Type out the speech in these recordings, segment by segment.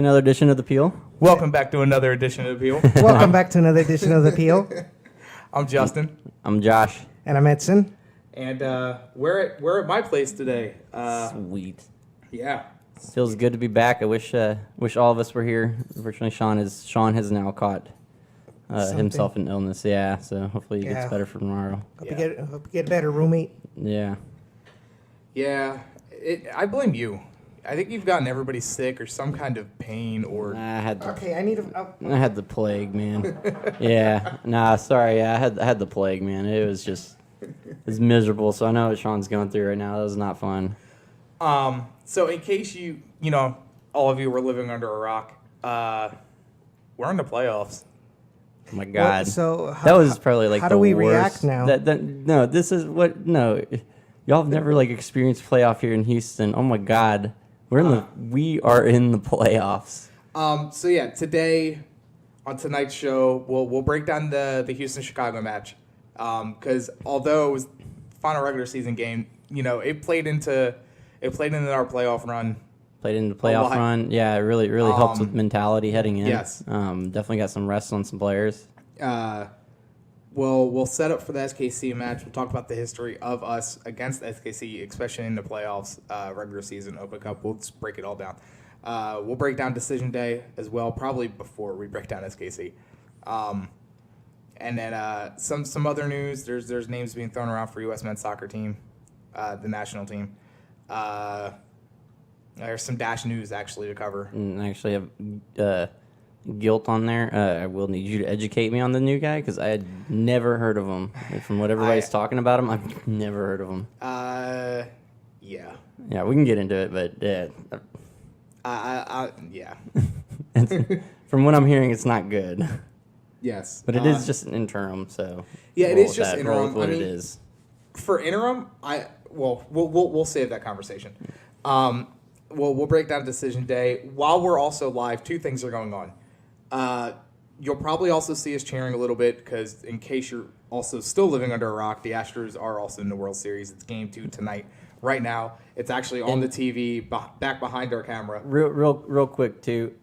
Another edition of The Peel. Welcome back to another edition of The Peel. Welcome back to another edition of The Peel. I'm Justin. I'm Josh. And I'm Edson. And we're at my place today. Sweet. Yeah. Feels good to be back. I wish all of us were here. Unfortunately, Sean has now caught himself an illness. Yeah, so hopefully he gets better for tomorrow. Hope you get better, roommate. Yeah. Yeah. I blame you. I think you've gotten everybody sick or some kind of pain or... I had the plague, man. Yeah. Nah, sorry. Yeah, I had the plague, man. It was miserable. So I know what Sean's going through right now. That was not fun. So in case all of you were living under a rock, we're in the playoffs. Oh my God. So that was probably like how the do we worst. react now? No. Y'all have never experienced playoff here in Houston. Oh my God. We are in the playoffs. So yeah, today on tonight's show, we'll break down the Houston-Chicago match. Because although it was final regular season game, it played into our playoff run. Played into the playoff run. Yeah, it really helps with mentality heading in. Yes. Definitely got some rest on some players. We'll set up for the SKC match. We'll talk about the history of us against SKC, especially in the playoffs, regular season, Open Cup. We'll just break it all down. We'll break down Decision Day as well, probably before we break down SKC. And then some other news. There's names being thrown around for U.S. men's soccer team, the national team. There's some Dash news actually to cover. And I actually have guilt on there. I will need you to educate me on the new guy because I had never heard of him. From what everybody's talking about him, I've never heard of him. Yeah. Yeah, we can get into it, but yeah. From what I'm hehearing, it's not good. Yes. But it is just an interim, so yeah, it is just interim. Roll with what it is. For interim, we'll save that conversation. We'll break down Decision Day. While we're also live, two things are going on. You'll probably also see us cheering a little bit because in case you're also still living under a rock, the Astros are also in the World Series. It's Game 2 tonight. Right now, it's actually on the TV back behind our camera. Real quick, too.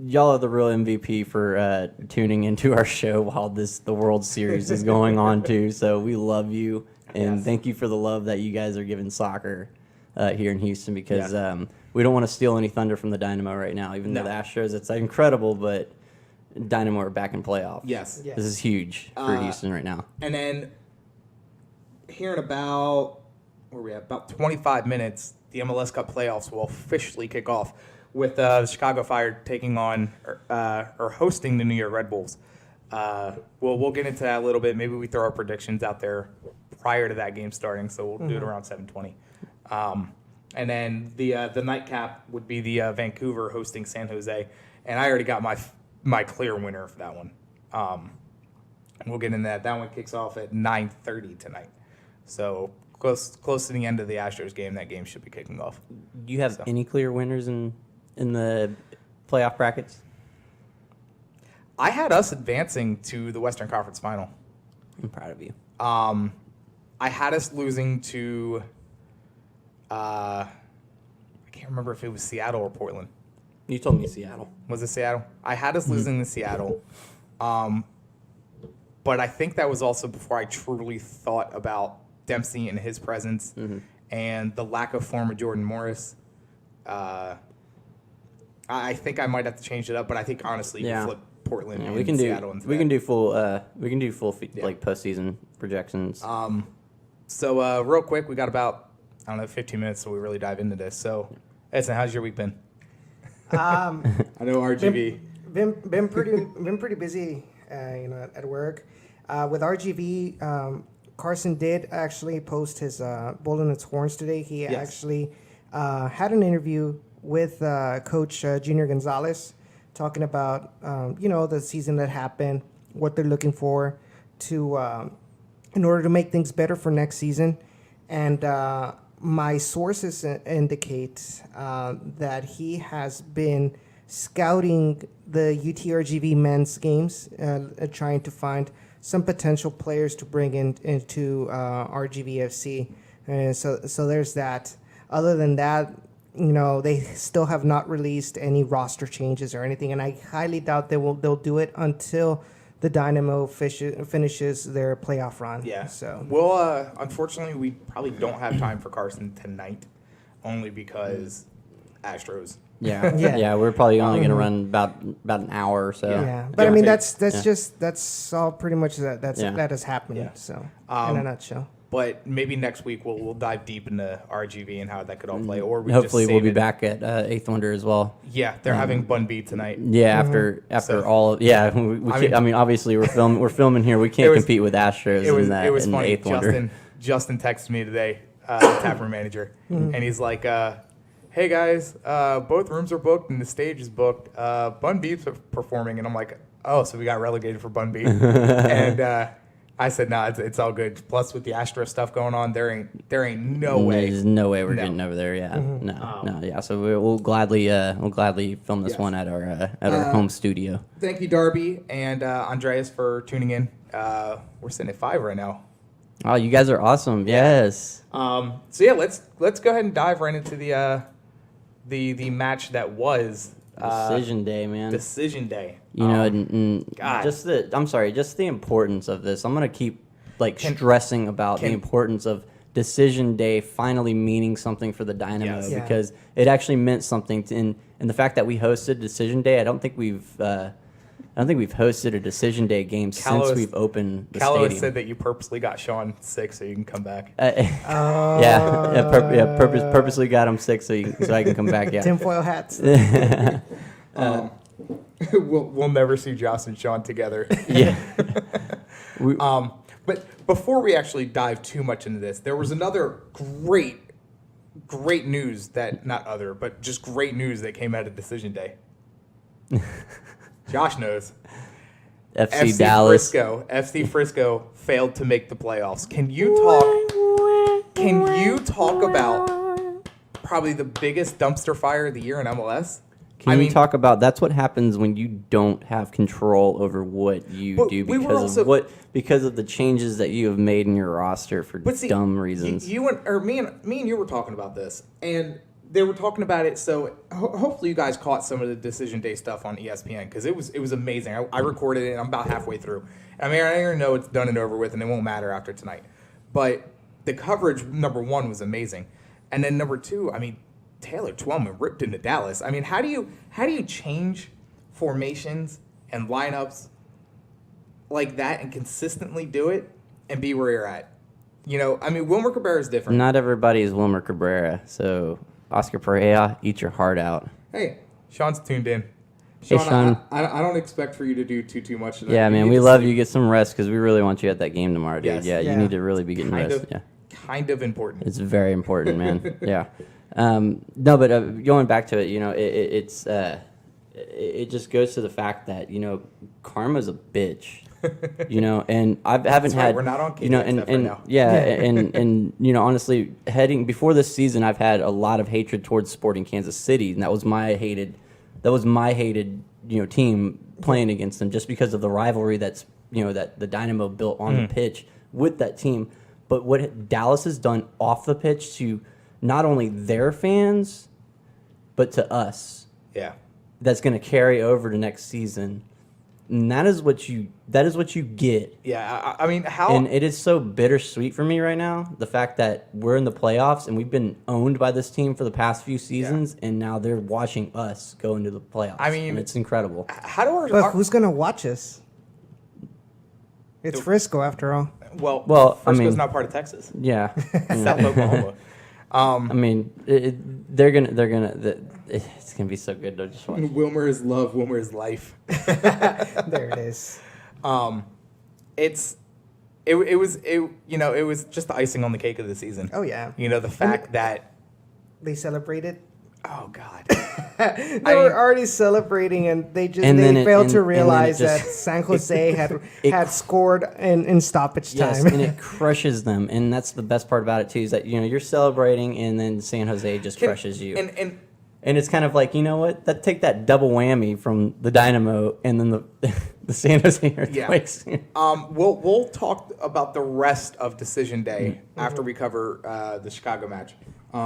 Y'all are the real MVP for tuning into our show while the World Series is going on, too. So we love you, and thank you for the love that you guys are giving soccer here in Houston because we don't want to steal any thunder from the Dynamo right now, even though the Astros, it's incredible, but Dynamo are back in playoff. Yes. This is huge for Houston right now. And then here in about 25 minutes, the MLS Cup playoffs will officially kick off with the Chicago Fire taking on or hosting the New York Red Bulls. We'll get into that a little bit. Maybe we throw our predictions out there prior to that game starting, so we'll do it around 7:20. And then the nightcap would be the Vancouver hosting San Jose, and I already got my clear winner for that one. And we'll get into that. That one kicks off at 9:30 tonight, so close to the end of the Astros game. That game should be kicking off. Do you have any clear winners in the playoff brackets? I had us advancing to the Western Conference Final. I'm proud of you. I had us losing to. I can't remember if it was Seattle or Portland. You told me Seattle. Was it Seattle? I had us losing to Seattle. But I think that was also before I truly thought about Dempsey and his presence and the lack of form of Jordan Morris. I think I might have to change it up, but I think honestly you flip Portland and Seattle into we can do full postseason projections. So real quick, we got about 15 minutes so we really dive into this. So, Edson, how's your week been? I know RGV. Been pretty busy, at work. With RGV, Carson did actually post his bull in its horns today. He actually had an interview with Coach Junior Gonzalez, talking about the season that happened, what they're looking for to in order to make things better for next season, and my sources indicate that he has been scouting the UTRGV men's games, trying to find some potential players to bring into RGVFC. So there's that. Other than that, they still have not released any roster changes or anything, and I highly doubt they'll do it until the Dynamo finishes their playoff run. Yeah. So Well, unfortunately, we probably don't have time for Carson tonight, only because Astros. Yeah, Yeah. yeah. We're probably only going to run about an hour or so. yeah, but Yeah. I mean Yeah. that's all pretty much that has happened. Yeah. So in a nutshell. But maybe next week we'll dive deep into RGV and how that could all play. Or we Hopefully just we'll save be it. back at Eighth Wonder as well. Yeah, they're having Bun B tonight. Yeah, after So- all of I mean obviously we're filming here. We can't was- compete with Astros It was in funny. Eighth Wonder. Justin texted me today, the taproom manager, and he's like, "Hey guys, both rooms are booked and the stage is booked. Bun B's performing," and I'm like, "Oh, so we got relegated for Bun B?" And I said, "No, it's all good. Plus with the Astro stuff going on, there ain't no way." There's no way we're No. getting over there. Yeah, no, yeah. So we'll gladly film this Yes. one at our home studio. Thank you, Darby and Andreas, for tuning in. We're sitting at 5 right now. Oh, you guys are awesome. Yes. So yeah, let's go ahead and dive right into the match that was Decision day, man. Decision Day. You know, and God. just the importance of this. I'm gonna keep stressing about the importance of Decision Day finally meaning something for the Dynamo Yes. Yeah. because it actually meant something. And the fact that we hosted Decision Day, I don't think we've hosted a Decision Day game Callow since we've opened the Callow stadium. said that you purposely got Sean sick so you can come back. Purposely got him sick so I can come back. Yeah. Tinfoil hats. We'll never see Josh and Sean together. Yeah. But before we actually dive too much into this, there was another great news just great news that came out of Decision Day. Josh knows. FC Dallas. FC Frisco failed to make the playoffs. Can you talk about probably the biggest dumpster fire of the year in MLS? Can we talk about that's what happens when you don't have control over what you But do we were because of the changes that you have made in your roster for dumb reasons. Me and you were talking about this, and they were talking about it. So hopefully you guys caught some of the Decision Day stuff on ESPN because it was amazing. I recorded it, and I'm about halfway through. I mean, I already know it's done and over with, and it won't matter after tonight. But the coverage, number one, was amazing, and then number two, I mean, Taylor Twellman ripped into Dallas. I mean, how do you change formations and lineups like that and consistently do it and be where you're at? You know, I mean, Wilmer Cabrera is different. Not everybody is Wilmer Cabrera, so Oscar Pereira, eat your heart out. Hey, Sean's tuned in. Hey, Sean, Sean. I don't expect for you to do too much tonight. Yeah, You man, need we to love sleep. you. Get some rest because we really want you at that game tomorrow, dude. Yes. Yeah, Yeah. you need to really be getting Kind rest. of, Yeah, kind of important. it's very important, man. Yeah. No, but going back to it, you know, it just goes to the fact that karma's a bitch. You know, and I haven't right, had. we're not on you know, KTXF right and now. yeah, and honestly, heading before this season, I've had a lot of hatred towards Sporting Kansas City, and that was my hated team playing against them just because of the rivalry that the Dynamo built on the pitch with that team. But what Dallas has done off the pitch to not only their fans, but to us, Yeah. that's going to carry over to next season. And that is what you get. Yeah, I mean, how... And it is so bittersweet for me right now, the fact that we're in the playoffs and we've been owned by this team for the past few seasons, and now they're watching us go into the playoffs. I mean- and it's incredible. How do But who's gonna watch us? It's Frisco after all. Well, I Frisco's mean- not part of Texas. Yeah. South Oklahoma. I mean, it's gonna be so good to just watch. Wilmer is love. Wilmer is life. There it is. It was just the icing on the cake of the season. Oh yeah. You know, the fact that, They celebrated. oh God. They were already celebrating, and they failed to realize that San Jose had scored in stoppage Yes, time. and it crushes them, and that's the best part about it too. Is that you're celebrating, and then San Jose just crushes you. And it's kind of like, you know what? Take that double whammy from the Dynamo and then the San Jose Earthquakes. Yeah. We'll talk about the rest of Decision Day after we cover the Chicago match.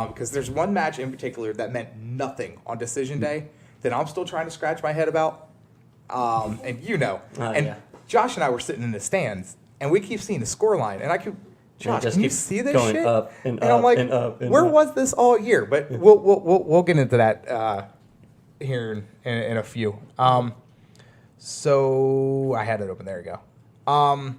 because there's one match in particular that meant nothing on decision day that I'm still trying to scratch my head about. And Josh and I were sitting in the stands, and we keep seeing the scoreline, and I keep, Josh, can you see this going shit? up and I'm up like, and up and where up. was this all year? But we'll get into that here in a few. So I had it open. There you go.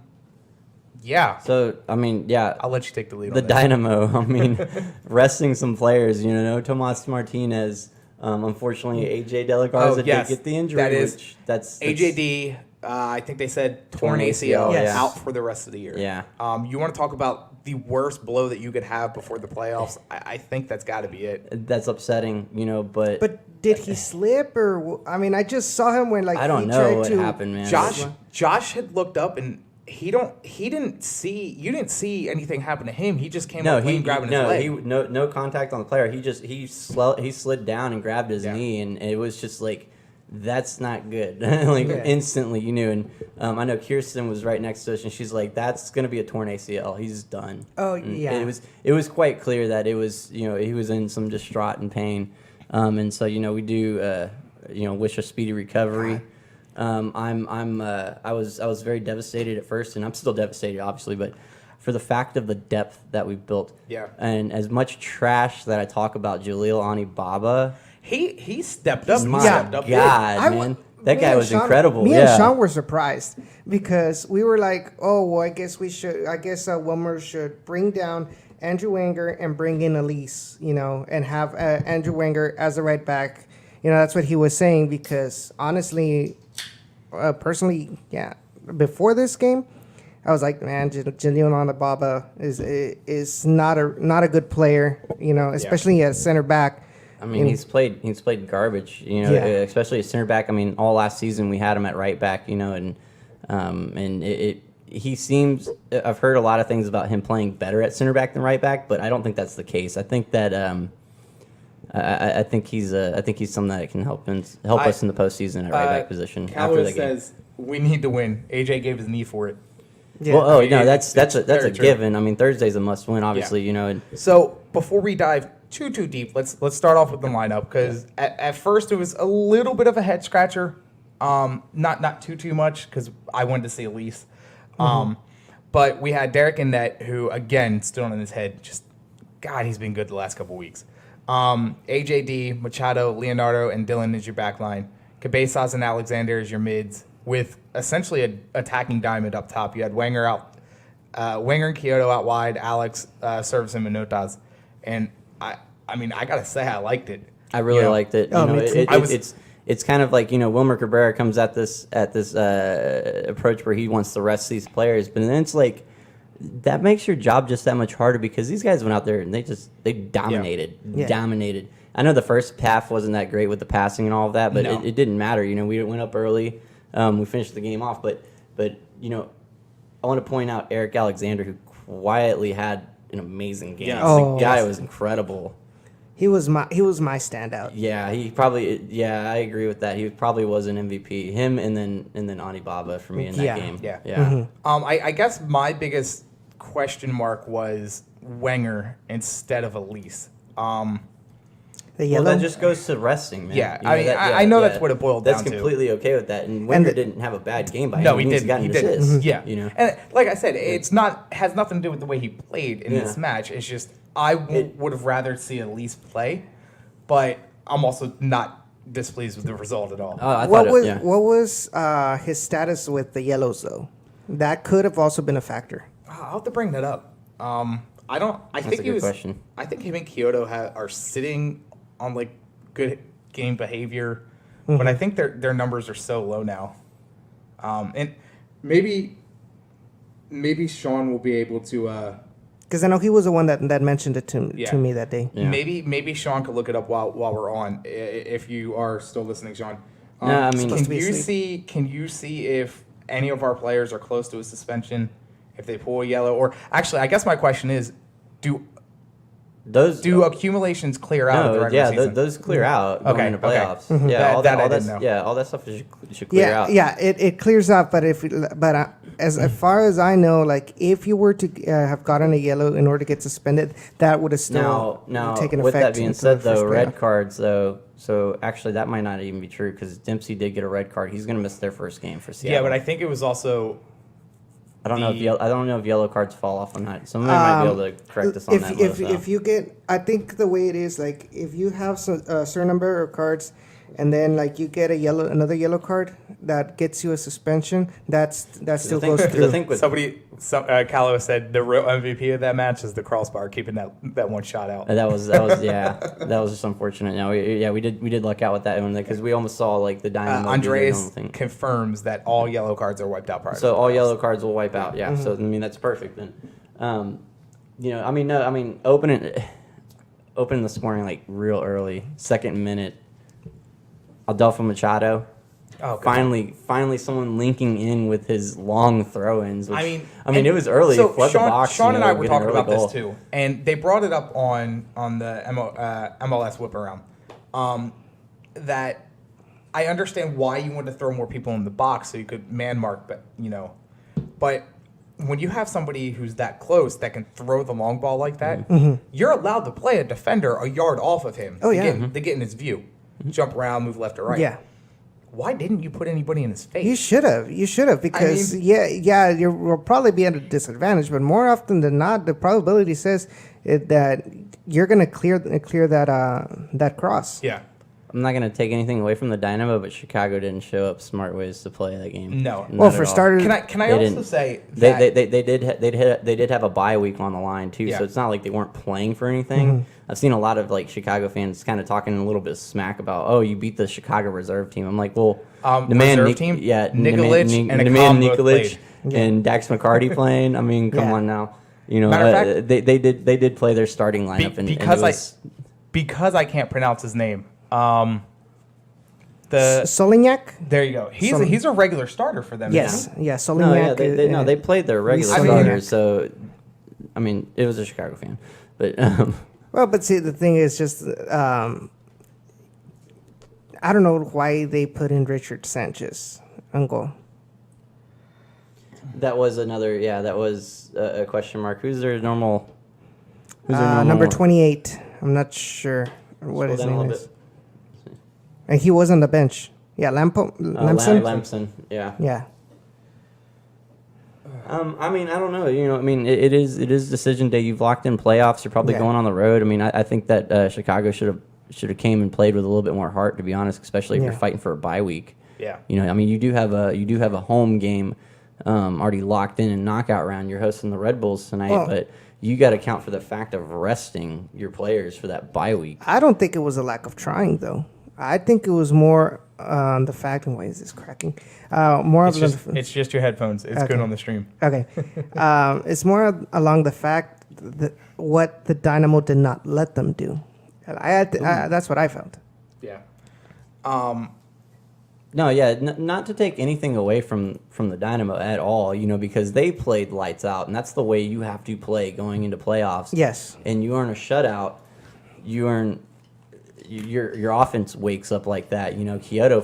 Yeah. So, I mean, yeah. I'll let you take the lead The on this. Dynamo, I mean, resting some players, no Tomas Martinez. Unfortunately, AJ Delagarza yes. did get the injury. That is- that's AJD, I think they said torn Torn ACL, ACL, yes. out for the rest of the year. Yeah. You want to talk about the worst blow that you could have before the playoffs? I think that's got to be it. That's upsetting, but But did he slip or? I mean, I just saw him when I don't he know tried what to, happened, man. Josh had looked up and you didn't see anything happen to him. He just came up clean grabbing his leg. no contact on the player. He slid down and grabbed his knee, and it was just like, that's not good. Instantly you knew. And I know Kirsten was right next to us, and she's like, that's going to be a torn ACL. He's done. Oh, And yeah. It was quite clear that it was, he was in some distraught and pain. And so, we do, wish a speedy recovery. I was very devastated at first, and I'm still devastated, obviously, but for the fact of the depth that we've built. Yeah. And as much trash that I talk about Jalil Anibaba, He stepped up. my He stepped up. God, man. That me guy and was Sean- incredible. Me yeah. and Sean were surprised because we were like, "Oh, well, I guess Wilmer should bring down Andrew Wenger and bring in Elise, and have Andrew Wenger as a right back." That's what he was saying because honestly, personally, yeah, before this game, I was like, man, Jalil Anibaba is not a good player, especially at center back. I mean, he's played garbage, especially at center back. I mean, all last season we had him at right back, and he seems. I've heard a lot of things about him playing better at center back than right back, but I don't think that's the case. I think that I think he's something that can help us in the postseason at right back position after Callaway the game. says we need to win. AJ gave his knee for it. Yeah. Well, mean, that's a very true. given. I mean, Thursday's a must win, obviously. And So before we dive too deep, let's start off with the lineup because at first it was a little bit of a head scratcher. Not too much because I wanted to see Elise. But we had Derek in net, who again still in his head. Just God, he's been good the last couple weeks. AJD, Machado, Leonardo, and Dylan is your back line. Cabezas and Alexander is your mids, with essentially an attacking diamond up top. You had Wenger and Kyoto out wide, Alex, Service, and Manotas. And I mean, I gotta say, I liked it. I really liked it. Oh, me too. It's kind of like Wilmer Cabrera comes at this approach where he wants to rest these players, but then it's like that makes your job just that much harder because these guys went out there and they dominated. I know the first half wasn't that great with the passing and all of that, but it didn't matter. We went up early, we finished the game off, but I want to point out Eric Alexander, who quietly had an amazing game. Oh. The guy was incredible. He was my standout. Yeah, he probably. Yeah, I agree with that. He probably was an MVP. Him and then Anibaba for me in that game. Yeah. I guess my biggest question mark was Wenger instead of Elise. The Well, yellow. that just goes to resting, man. Yeah, I know that's what it boiled down That's to. completely okay with that. And Wenger didn't have a bad game by No, any he means. didn't. Got He an didn't. assist, Yeah, and like I said, it's has nothing to do with the way he played in this match. It's just I would have rather see Elise play, but I'm also not displeased with the result at all. What was his status with the yellows though? That could have also been a factor. I'll have to bring that up. I don't. I That's think a he good was. question. I think him and Kyoto are sitting on like good game behavior, but I think their numbers are so low now. And maybe Sean will be able to. Because I know he was the one that mentioned it to me that day. Yeah. Maybe Sean could look it up while we're on. If you are still listening, Sean. No, I mean, Can you see if any of our players are close to a suspension? If they pull a yellow, or actually, I guess my question is, Those Do accumulations clear out of the regular season? those clear out going Okay, into okay. playoffs. Mm-hmm. Yeah, all That I all didn't that know. all that stuff should clear out. Yeah, it clears out. But as far as I know, like if you were to have gotten a yellow in order to get suspended, that would have still Now, taken with effect. that being until said, the first though, red playoff. cards, though, so actually that might not even be true because Dempsey did get a red card. He's going to miss their first game for Seattle. Yeah, but I think it was also. I don't know if yellow cards fall off on that. Somebody might be able to correct us on that. If you get, I think the way it is, like if you have a certain number of cards, and then like you get another yellow card that gets you a suspension, that still goes through. I think with Callow said the real MVP of that match is the crossbar, keeping that one shot out. that was that was just unfortunate. No, we did luck out with that one because we almost saw like the Dynamo. Andreas confirms that all yellow cards are wiped out prior. So all yellow cards will wipe out. Yeah. So I mean that's perfect then. Opening the scoring like real early, second minute. Adolfo Machado. Oh, good. Finally, someone linking in with his long throw-ins. Which, I mean, it was early. So Flood the box. Sean and I were get an talking early about goal. this too, and they brought it up on the MLS whip around. That I understand why you wanted to throw more people in the box so you could man mark, but when you have somebody who's that close that can throw the long ball like that, you're allowed to play a defender a yard off of him. Oh, yeah. to get in his view, jump around, move left or right. Yeah. Why didn't you put anybody in his face? You should have, because you'll probably be at a disadvantage. But more often than not, the probability says that you're going to clear that cross. Yeah. I'm not going to take anything away from the Dynamo, but Chicago didn't show up smart ways to play that game. No. Not Well, at for all. starters, Can I They also didn't. say that They did have a bye week on the line too, Yeah. so it's not like they weren't playing for anything. I've seen a lot of like Chicago fans kind of talking a little bit of smack about, oh, you beat the Chicago reserve team. I'm like, well, reserve team? yeah, Nikolic and Nemanja Akam both Nikolic played. and Dax McCarty playing. I mean, come Yeah. on now, Matter of fact- they did play their starting lineup and it was, because I can't pronounce his name. Solignac? There you go. He's a regular starter for them. Yes. isn't he? Yeah, Solignac. they played their regular I mean- starters. So, I mean, it was a Chicago fan, but. Well, but see, the thing is just, I don't know why they put in Richard Sanchez on goal. That was a question mark. Who's their normal? Number 28. I'm not sure what Scroll his down a name little is. bit. And he was on the bench. Yeah, Lampson? Lampson. Yeah. Yeah. I mean, I don't know. It is decision day. You've locked in playoffs. You're probably Yeah. going on the road. I mean, I think that Chicago should have came and played with a little bit more heart, to be honest. Especially if Yeah. you're fighting for a bye week. Yeah. I mean, you do have a home game already locked in knockout round. You're hosting the Red Bulls tonight, Well- but you got to account for the fact of resting your players for that bye week. I don't think it was a lack of trying, though. I think it was more the fact, and why is this cracking? More It's just your headphones. It's good Okay. on the stream. Okay. It's more along the fact that what the Dynamo did not let them do. And that's what I felt. Yeah. No, yeah, not to take anything away from the Dynamo at all, because they played lights out, and that's the way you have to play going into playoffs. Yes. And you earn a shutout, your offense wakes up like that. Kyoto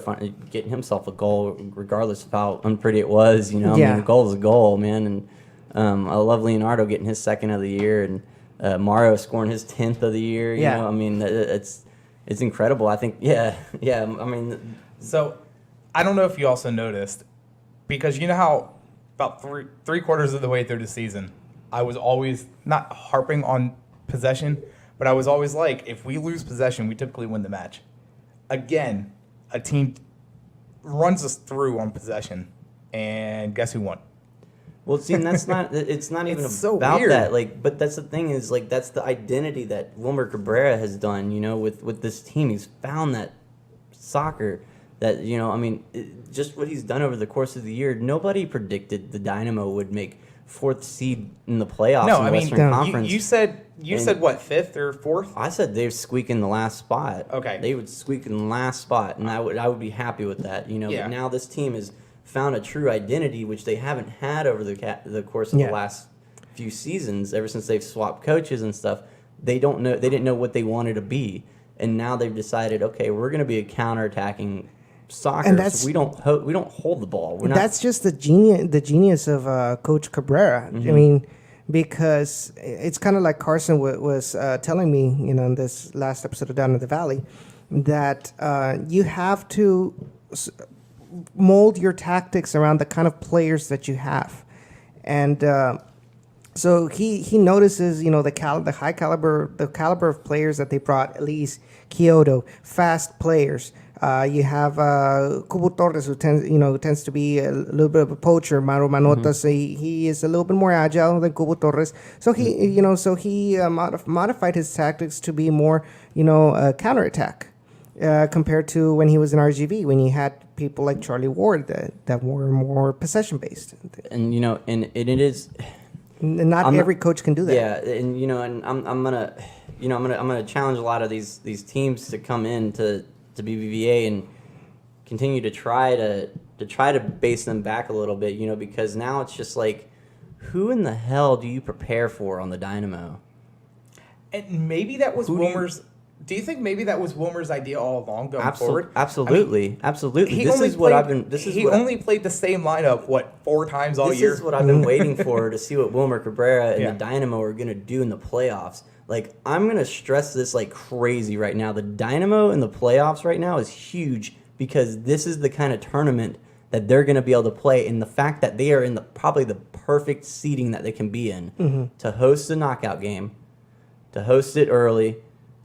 getting himself a goal, regardless of how unpretty it was. I mean, Yeah. a goal is a goal, man. And I love Leonardo getting his second of the year, and Mario scoring his 10th of the year. Yeah. I mean, it's incredible. I think, yeah. I mean. So, I don't know if you also noticed, because you know how about three quarters of the way through the season, I was always not harping on possession, but I was always like, if we lose possession, we typically win the match. Again, a team runs us through on possession, and guess who won? Well, see, and it's not even It's so about weird. that. But that's the thing is, that's the identity that Wilmer Cabrera has done, with this team. He's found that soccer that, just what he's done over the course of the year. Nobody predicted the Dynamo would make 4th seed in the playoffs No, in the I mean, Western Conference. you said what, 5th or 4th? I said they'd squeak in the last spot. Okay. They would squeak in the last spot, and I would be happy with that. Yeah. But now this team has found a true identity, which they haven't had over the course of Yeah. the last few seasons, ever since they've swapped coaches and stuff. they didn't know what they wanted to be, and now they've decided, okay, we're going to be a counterattacking soccer. And that's- so we don't hold the ball. We're not, That's just the genius of Coach Cabrera. I mean, because it's kind of like Carson was telling me, in this last episode of Down in the Valley, that you have to mold your tactics around the kind of players that you have, and so he notices, the caliber of players that they brought. At least Kyoto, fast players. You have Cubo Torres, who tends to be a little bit of a poacher. Mauro Manotas, he is a little bit more agile than Cubo Torres. So he modified his tactics to be more counterattack compared to when he was in RGV, when he had people like Charlie Ward that were more possession based. and it is. Not every coach can do that. Yeah, and I'm gonna challenge a lot of these teams to come in to BBVA and continue to try to base them back a little bit, because now it's just like, who in the hell do you prepare for on the Dynamo? And maybe that was Wilmer's. Do you think maybe that was Wilmer's idea all along going forward? Absolutely, absolutely. He only played the same lineup 4 times all year. This is what I've been waiting for, to see what Wilmer Cabrera and the Dynamo are going to do in the playoffs. Like, I'm going to stress this like crazy right now. The Dynamo in the playoffs right now is huge, because this is the kind of tournament that they're going to be able to play, and the fact that they are in probably the perfect seating that they can be in to host a knockout game, to host it early,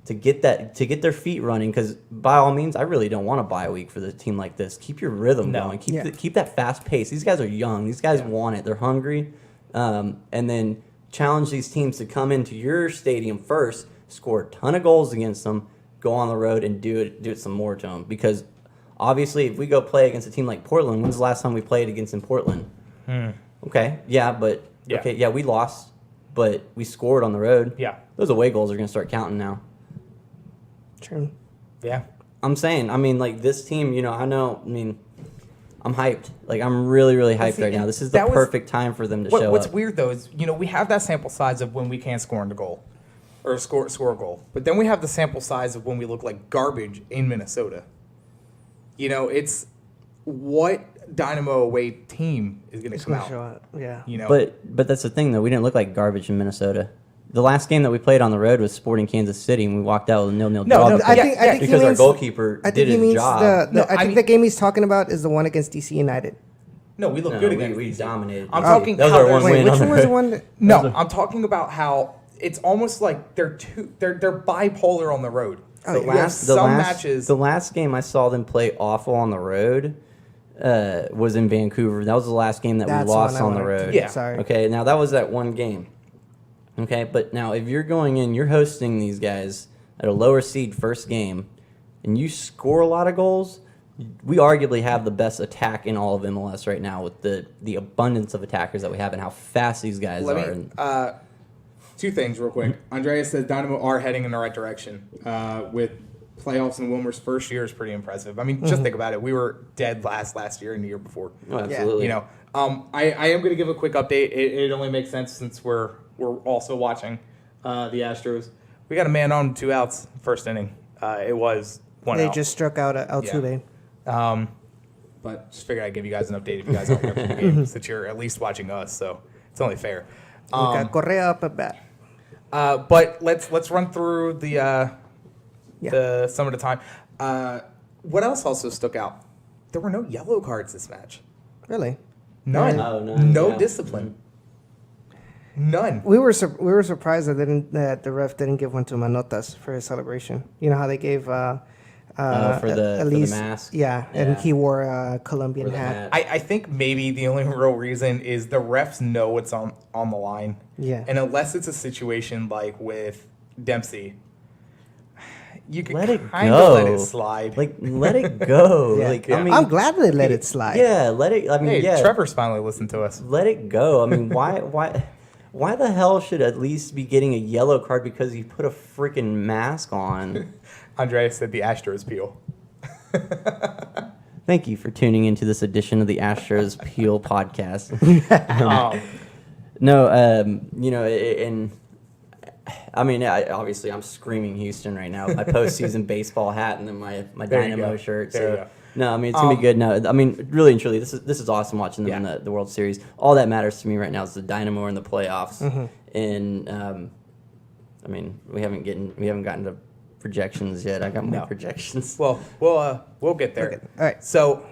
to get their feet running. Because by all means, I really don't want a bye week for the team like this. Keep your rhythm going. Keep that fast pace. These guys are young. These guys want it. They're hungry, and then challenge these teams to come into your stadium first, score a ton of goals against them, go on the road and do it some more to them. Because obviously, if we go play against a team like Portland, when's the last time we played against in Portland? Okay, we lost, but we scored on the road. Yeah, those away goals are going to start counting now. True. Yeah, I'm saying, like, this team, I'm hyped. Like, I'm really, really hyped right now. This is the perfect time for them to show up. What's weird, though, is, we have that sample size of when we can't score in a goal or score a goal. But then we have the sample size of when we look like garbage in Minnesota. It's what Dynamo away team is going to come out. Show up. Yeah. But that's the thing, though. We didn't look like garbage in Minnesota. The last game that we played on the road was Sporting Kansas City, and we walked out with a 0-0 draw. I think because our goalkeeper did his job. I think the game he's talking about is the one against DC United. No, we look good against. We dominated. I'm talking. That was our one win. Which one was the one? No, I'm talking about how it's almost like they're bipolar on the road. The last game I saw them play awful on the road was in Vancouver. That was the last game that we lost on the road. Yeah. Sorry. Okay, now that was that one game. Okay, but now if you're going in, you're hosting these guys at a lower seed first game, and you score a lot of goals, we arguably have the best attack in all of MLS right now with the abundance of attackers that we have and how fast these guys are. 2 things real quick. Andreas says Dynamo are heading in the right direction. With playoffs in Wilmer's first year is pretty impressive. I mean, just think about it. We were dead last year and the year before. Oh, absolutely. I am going to give a quick update. It only makes sense since we're also watching the Astros. We got a man on, 2 outs, first inning. It was 1 out. They just struck out Altuve. But just figured I'd give you guys an update if you guys aren't watching the game, since you're at least watching us, so it's only fair. We got Correa up at bat. But let's run through the some of the time. What else also stuck out? There were no yellow cards this match. Really? None. No yeah. discipline. None. We were surprised that the ref didn't give one to Manotas for his celebration. You know how they gave for the mask. Yeah, and he wore a Colombian hat. I think maybe the only real reason is the refs know what's on the line. Yeah. And unless it's a situation like with Dempsey, you can let it let it slide. Like, let it go. Yeah. Like, Yeah. I mean, I'm glad they let it slide. Yeah, let it. I mean, Hey, yeah. Trevor's finally listened to us. Let it go. I mean, why the hell should at least be getting a yellow card because he put a freaking mask on? Andreas said the Astros peel. Thank you for tuning into this edition of the Astros Peel podcast. And I mean, obviously, I'm screaming Houston right now. My postseason baseball hat and then my There you Dynamo go. shirt. There you So go. no, I mean it's gonna be good. No, I mean really and truly, this is awesome watching them in the World Series. All that matters to me right now is the Dynamo in the playoffs. And I mean, we haven't gotten to projections yet. I got more projections. Well, we'll get there. Okay. All right. So,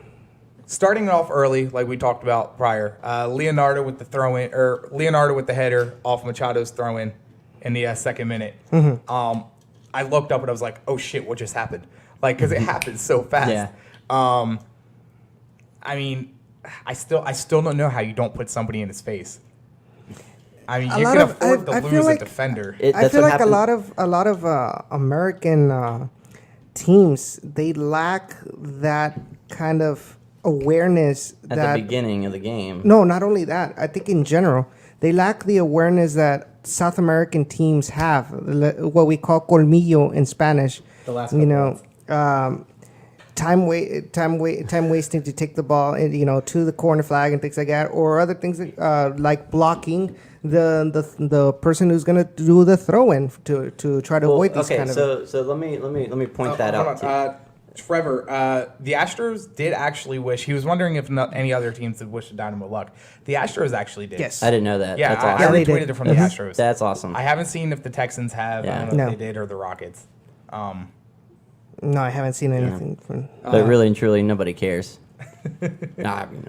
starting it off early, like we talked about prior, Leonardo with the throw-in, or Leonardo with the header off Machado's throw-in in the second minute. I looked up and I was like, "Oh shit, what just happened?" Like, because it happened so fast. Yeah. I mean, I still don't know how you don't put somebody in his face. I mean, you can afford to lose a defender. I feel like a lot of American teams, they lack that kind of awareness At the beginning of the game. No, not only that. I think in general, they lack the awareness that South American teams have, what we call colmillo in Spanish. The last you couple know, time wasting to take the ball, to the corner flag and things like that, or other things like blocking the person who's gonna do the throw in to try to avoid these kind of. So let me point that Hold out. on. Trevor, the Astros did actually wish. He was wondering if any other teams had wished the Dynamo luck. The Astros actually did. Yes. I didn't know that. Yeah, That's I awesome. they retweeted did. it from the Astros. That's awesome. I haven't seen if the Texans have. Yeah. I don't know No. if they did or the Rockets. No, I haven't seen anything from. But really and truly, nobody cares. No, I mean,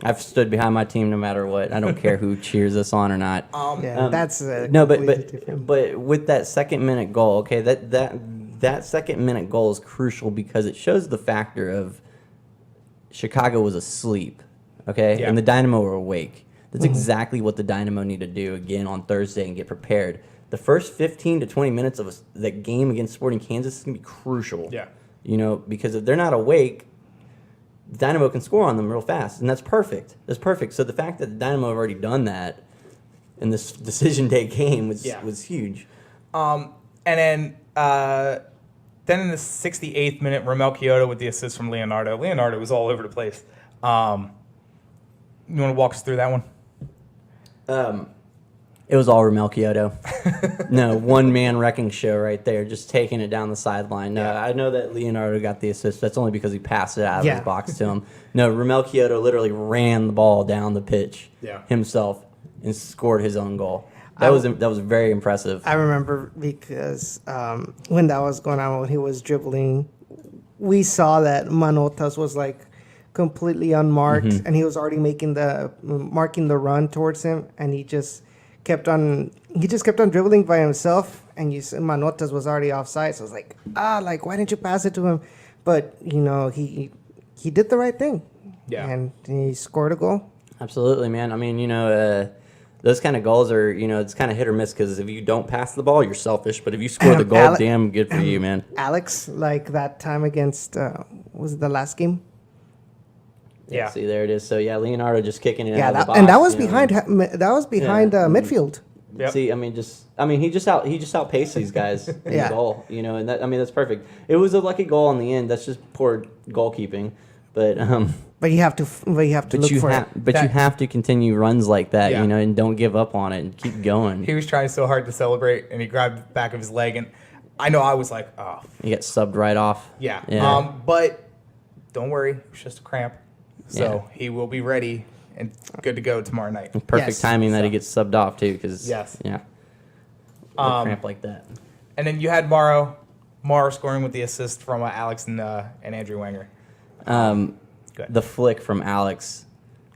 I've stood behind my team no matter what. I don't care who cheers us on or not. That's No, completely different. but with that second minute goal, okay, that second minute goal is crucial because it shows the factor of Chicago was asleep, okay, Yeah. and the Dynamo were awake. That's exactly what the Dynamo need to do again on Thursday and get prepared. The first 15 to 20 minutes of the game against Sporting Kansas is going to be crucial. Yeah. Because if they're not awake, the Dynamo can score on them real fast, and that's perfect. That's perfect. So the fact that the Dynamo have already done that in this decision day game was huge. And then in the 68th minute, Romel Kyoto with the assist from Leonardo. Leonardo was all over the place. You want to walk us through that one? It was all Romel Kyoto. No, one-man wrecking show right there, just taking it down the sideline. No, I know that Leonardo got the assist. That's only because he passed it out of his box to him. No, Romel Kyoto literally ran the ball down the pitch himself and scored his own goal. That was very impressive. I remember because when that was going on, when he was dribbling, we saw that Manotas was like completely unmarked, and he was already marking the run towards him, and he just kept on dribbling by himself, and Manotas was already offside. So I was like, why didn't you pass it to him? But he did the right thing, and he scored a goal. Absolutely, man. I mean, those kind of goals are, it's kind of hit or miss because if you don't pass the ball, you're selfish. But if you score the goal, damn good for you, man. Alex, like that time against, was it the last game? Yeah. See, there it is. So, Leonardo just kicking it out of the Yeah, box. and that was behind midfield. Yep. See, he just outpaced these guys in the goal, and that's perfect. It was a lucky goal in the end. That's just poor goalkeeping, but you have to look for it. But you have to continue runs like that, and don't give up on it and keep going. He was trying so hard to celebrate, and he grabbed the back of his leg, and I know I was like, oh. You get subbed right off. Yeah. Yeah. But don't worry, it's just a cramp. So he will be ready and good to go tomorrow night. Perfect timing that he gets subbed off too, because a cramp like that. And then you had Morrow scoring with the assist from Alex and Andrew Wenger. The flick from Alex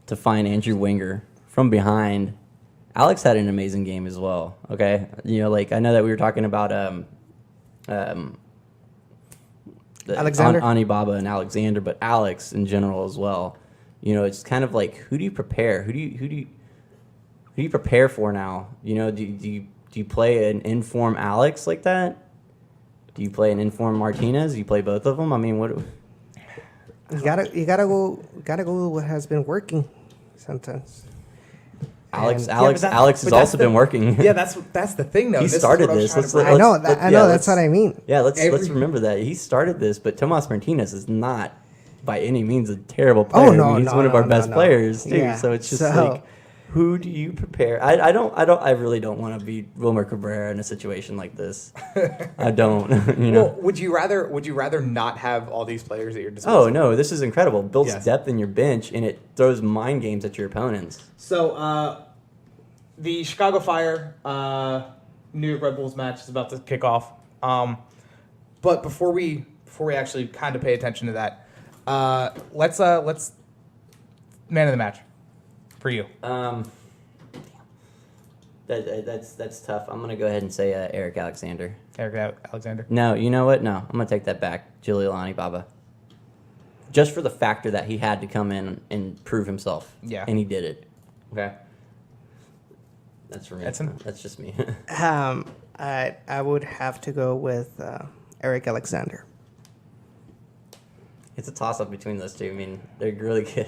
to find Andrew Wenger from behind. Alex had an amazing game as well. Okay, I know that we were talking about Alexander? Anibaba and Alexander, but Alex in general as well. It's kind of like, who do you prepare? Who do you prepare for now? Do you play an informed Alex like that? Do you play an informed Martinez? Do you play both of them? I mean, what? You gotta go with what has been working sometimes. Alex but has also been working. Yeah, that's the thing though. He started this. I know that's what I mean. Yeah, let's remember that he started this, but Tomas Martinez is not by any means a terrible player. Oh, no, I mean, he's one of our best players too. Yeah. So it's just Who do you prepare? I really don't want to be Wilmer Cabrera in a situation like this. I don't. Well, would you rather not have all these players at your disposal? Oh no, this is incredible. Builds Yes. depth in your bench, and it throws mind games at your opponents. So, the Chicago Fire, New York Red Bulls match is about to kick off. But before we actually kind of pay attention to that, let's man of the match for you. That's tough. I'm gonna go ahead and say Eric Alexander. Eric Alexander. No, you know what? No, I'm gonna take that back. Giuliani Baba. Just for the factor that he had to come in and prove himself. Yeah. And he did it. Okay. That's for me. Edson? That's just me. I would have to go with Eric Alexander. It's a toss up between those two. I mean, they're really good.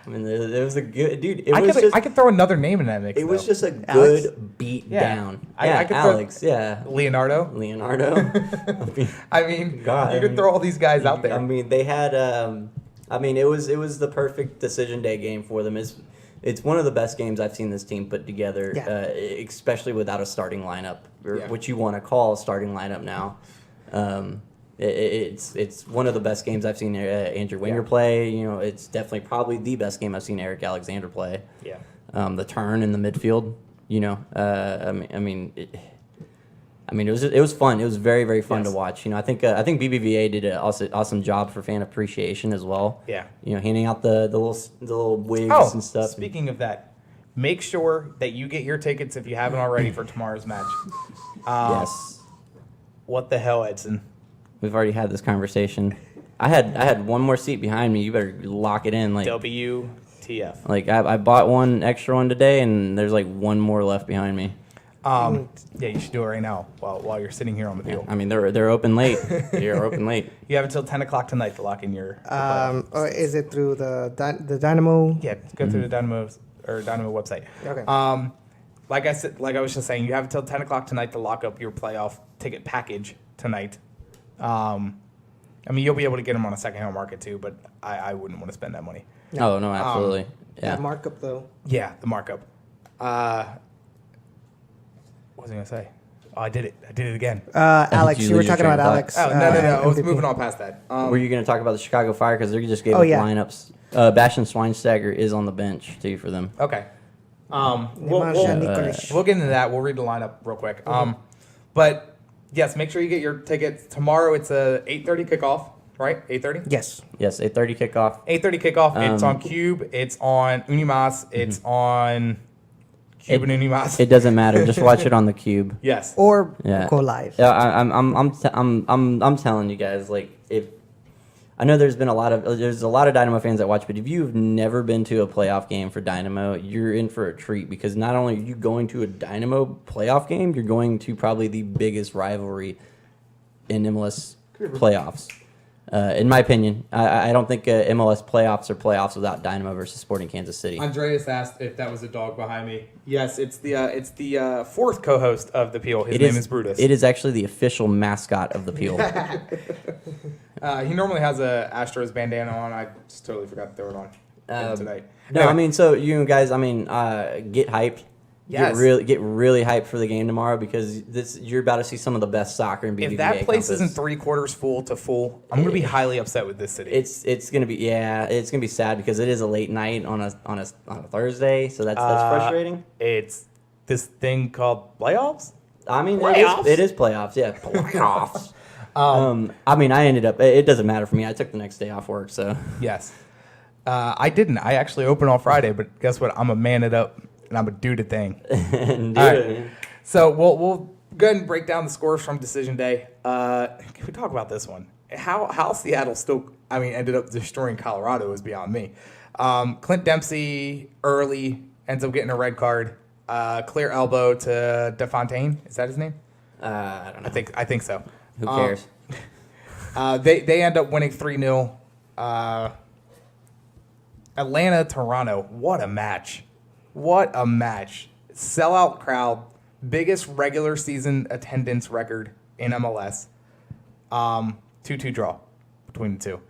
I mean, there was a good dude. I could throw another name in that mix. It was though. just a Alex? good beat Yeah. down. I could Alex. Yeah. Leonardo. I mean, God, you could throw all these guys out there. I mean, they had. It was the perfect decision day game for them. It's one of the best games I've seen this team put together, Yeah. especially without a starting lineup, or Yeah. what you want to call a starting lineup now. It's one of the best games I've seen Andrew Winger play. It's definitely probably the best game I've seen Eric Alexander play. Yeah. The turn in the midfield. It was fun. It was very, very fun to Yes. watch. I think BBVA did an awesome job for fan appreciation as well. Yeah. Handing out the little wigs Oh, and stuff. speaking of that, make sure that you get your tickets if you haven't already for tomorrow's match. Yes, What the hell, Edson? we've already had this conversation. I had one more seat behind me. You better lock it in. WTF. I bought one extra one today, and there's one more left behind me. Yeah, you should do it right now while you're sitting here on the field. I mean, they're open late. They're open late. You have until 10 o'clock tonight to lock in your. Or is it through the Dynamo? Yeah, go through the Dynamo website. Okay. Like I was just saying, you have until 10 o'clock tonight to lock up your playoff ticket package tonight. You'll be able to get them on a secondhand market too, but I wouldn't want to spend that money. Oh no, absolutely. Yeah. That markup though. Yeah, the markup. What was I gonna say? Oh, I did it again. Alex, you you were lose your talking train about of Alex. Oh, no. I was MVP. moving on past that. Were you going to talk about the Chicago Fire? Because they just gave Oh, up yeah. lineups. Bastian Schweinsteiger is on the bench, too, for them. Okay. Nemanja Nikolic. We'll get into that. We'll read the lineup real quick. But yes, make sure you get your tickets tomorrow. It's a 8:30 kickoff, right? 8:30. Yes. Yes, 8:30 kickoff. 8:30 kickoff. It's on Cube. It's on Unimas. It's on Cube and Unimas. It doesn't matter. Just watch it on the Cube. Yes. Or Yeah. go live. Yeah, I'm telling you guys, if I know there's a lot of Dynamo fans that watch, but if you've never been to a playoff game for Dynamo, you're in for a treat, because not only are you going to a Dynamo playoff game, you're going to probably the biggest rivalry in MLS playoffs. In my opinion, I don't think MLS playoffs are playoffs without Dynamo versus Sporting Kansas City. Andreas asked if that was a dog behind me. Yes, it's the fourth co-host of the Peel. His It name is Brutus. It is actually the official mascot of the Peel. He normally has a Astros bandana on. I just totally forgot to throw it on tonight. No, Anyway, so you guys, get hyped. Yes. Get really hyped for the game tomorrow, because you're about to see some of the best soccer in BBVA. if that place Compass. isn't 3/4 full to full, I'm gonna be highly upset with this city. It's gonna be sad, because it is a late night on a Thursday, so that's frustrating. It's this thing called playoffs. Playoffs? It is playoffs. Yeah, playoffs. I ended up. It doesn't matter for me. I took the next day off work, so Yes, I didn't. I actually opened on Friday, but guess what? I'm a man it up. And I'm a dude a thing. do All right. it. So we'll go ahead and break down the scores from Decision Day. Can we talk about this one? How Seattle still, ended up destroying Colorado is beyond me. Clint Dempsey early ends up getting a red card. Clear elbow to DeFontaine. Is that his name? I don't know. I think so. Who cares? They end up winning 3-0. Atlanta, Toronto. What a match. What a match. Sellout crowd. Biggest regular season attendance record in MLS. 2-2 draw between the two.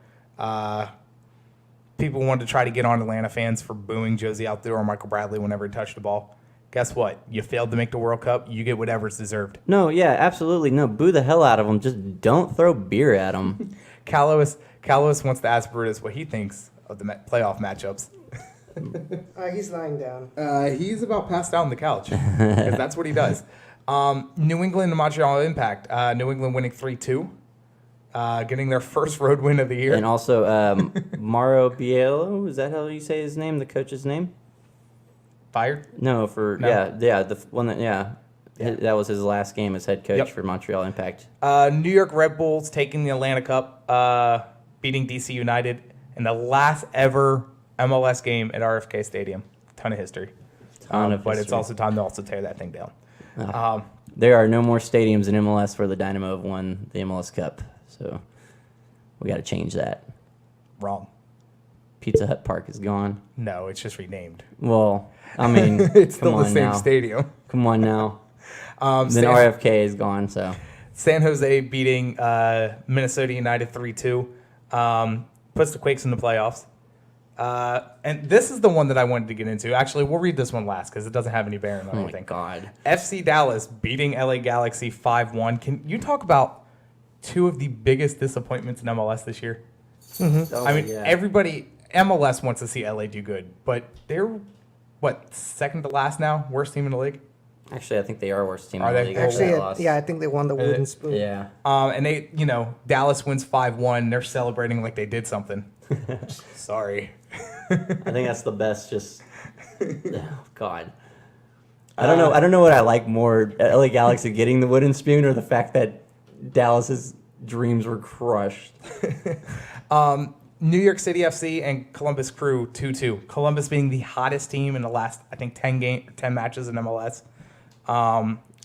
people wanted to try to get on Atlanta fans for booing Josie Altidore or Michael Bradley whenever he touched the ball. Guess what? You failed to make the World Cup. You get whatever's deserved. No, yeah, absolutely. No, boo the hell out of them. Just don't throw beer at them. Callois wants to ask Brutus what he thinks of the playoff matchups. He's lying down. He's about passed out on the couch because that's what he does. New England and Montreal Impact. New England winning 3-2, getting their first road win of the year. And also, Mauro Biello, is that how you say his name, the coach's name? Fired? No, the one that was his last game as head coach for Montreal Impact. New York Red Bulls taking the Atlanta Cup, beating DC United in the last ever MLS game at RFK Stadium. Ton of history. But it's also time to also tear that thing down. There are no more stadiums in MLS where the Dynamo have won the MLS Cup, so we got to change that. Wrong. Pizza Hut Park is gone. No, it's just renamed. Well, I mean, It's come still the on same now. stadium. Come on now. Then RFK is gone, so. San Jose beating Minnesota United 3-2. Puts the Quakes in the playoffs. And this is the one that I wanted to get into. Actually, we'll read this one last because it doesn't have any bearing on Oh, anything. my God. FC Dallas beating LA Galaxy 5-1. Can you talk about two of the biggest disappointments in MLS this year? Oh, I mean, yeah. everybody, MLS wants to see LA do good, but they're, second to last now? Worst team in the league? Actually, I think they are worst team Are in the they? league. Actually, They lost. I think they won the wooden spoon. Yeah. And they, Dallas wins 5-1. They're celebrating like they did something. Sorry. I think that's the best. Just, oh God, I don't know. I don't know what I like more: LA Galaxy getting the wooden spoon, or the fact that Dallas's dreams were crushed. New York City FC and Columbus Crew 2-2. Columbus being the hottest team in the last, I think, 10 matches in MLS.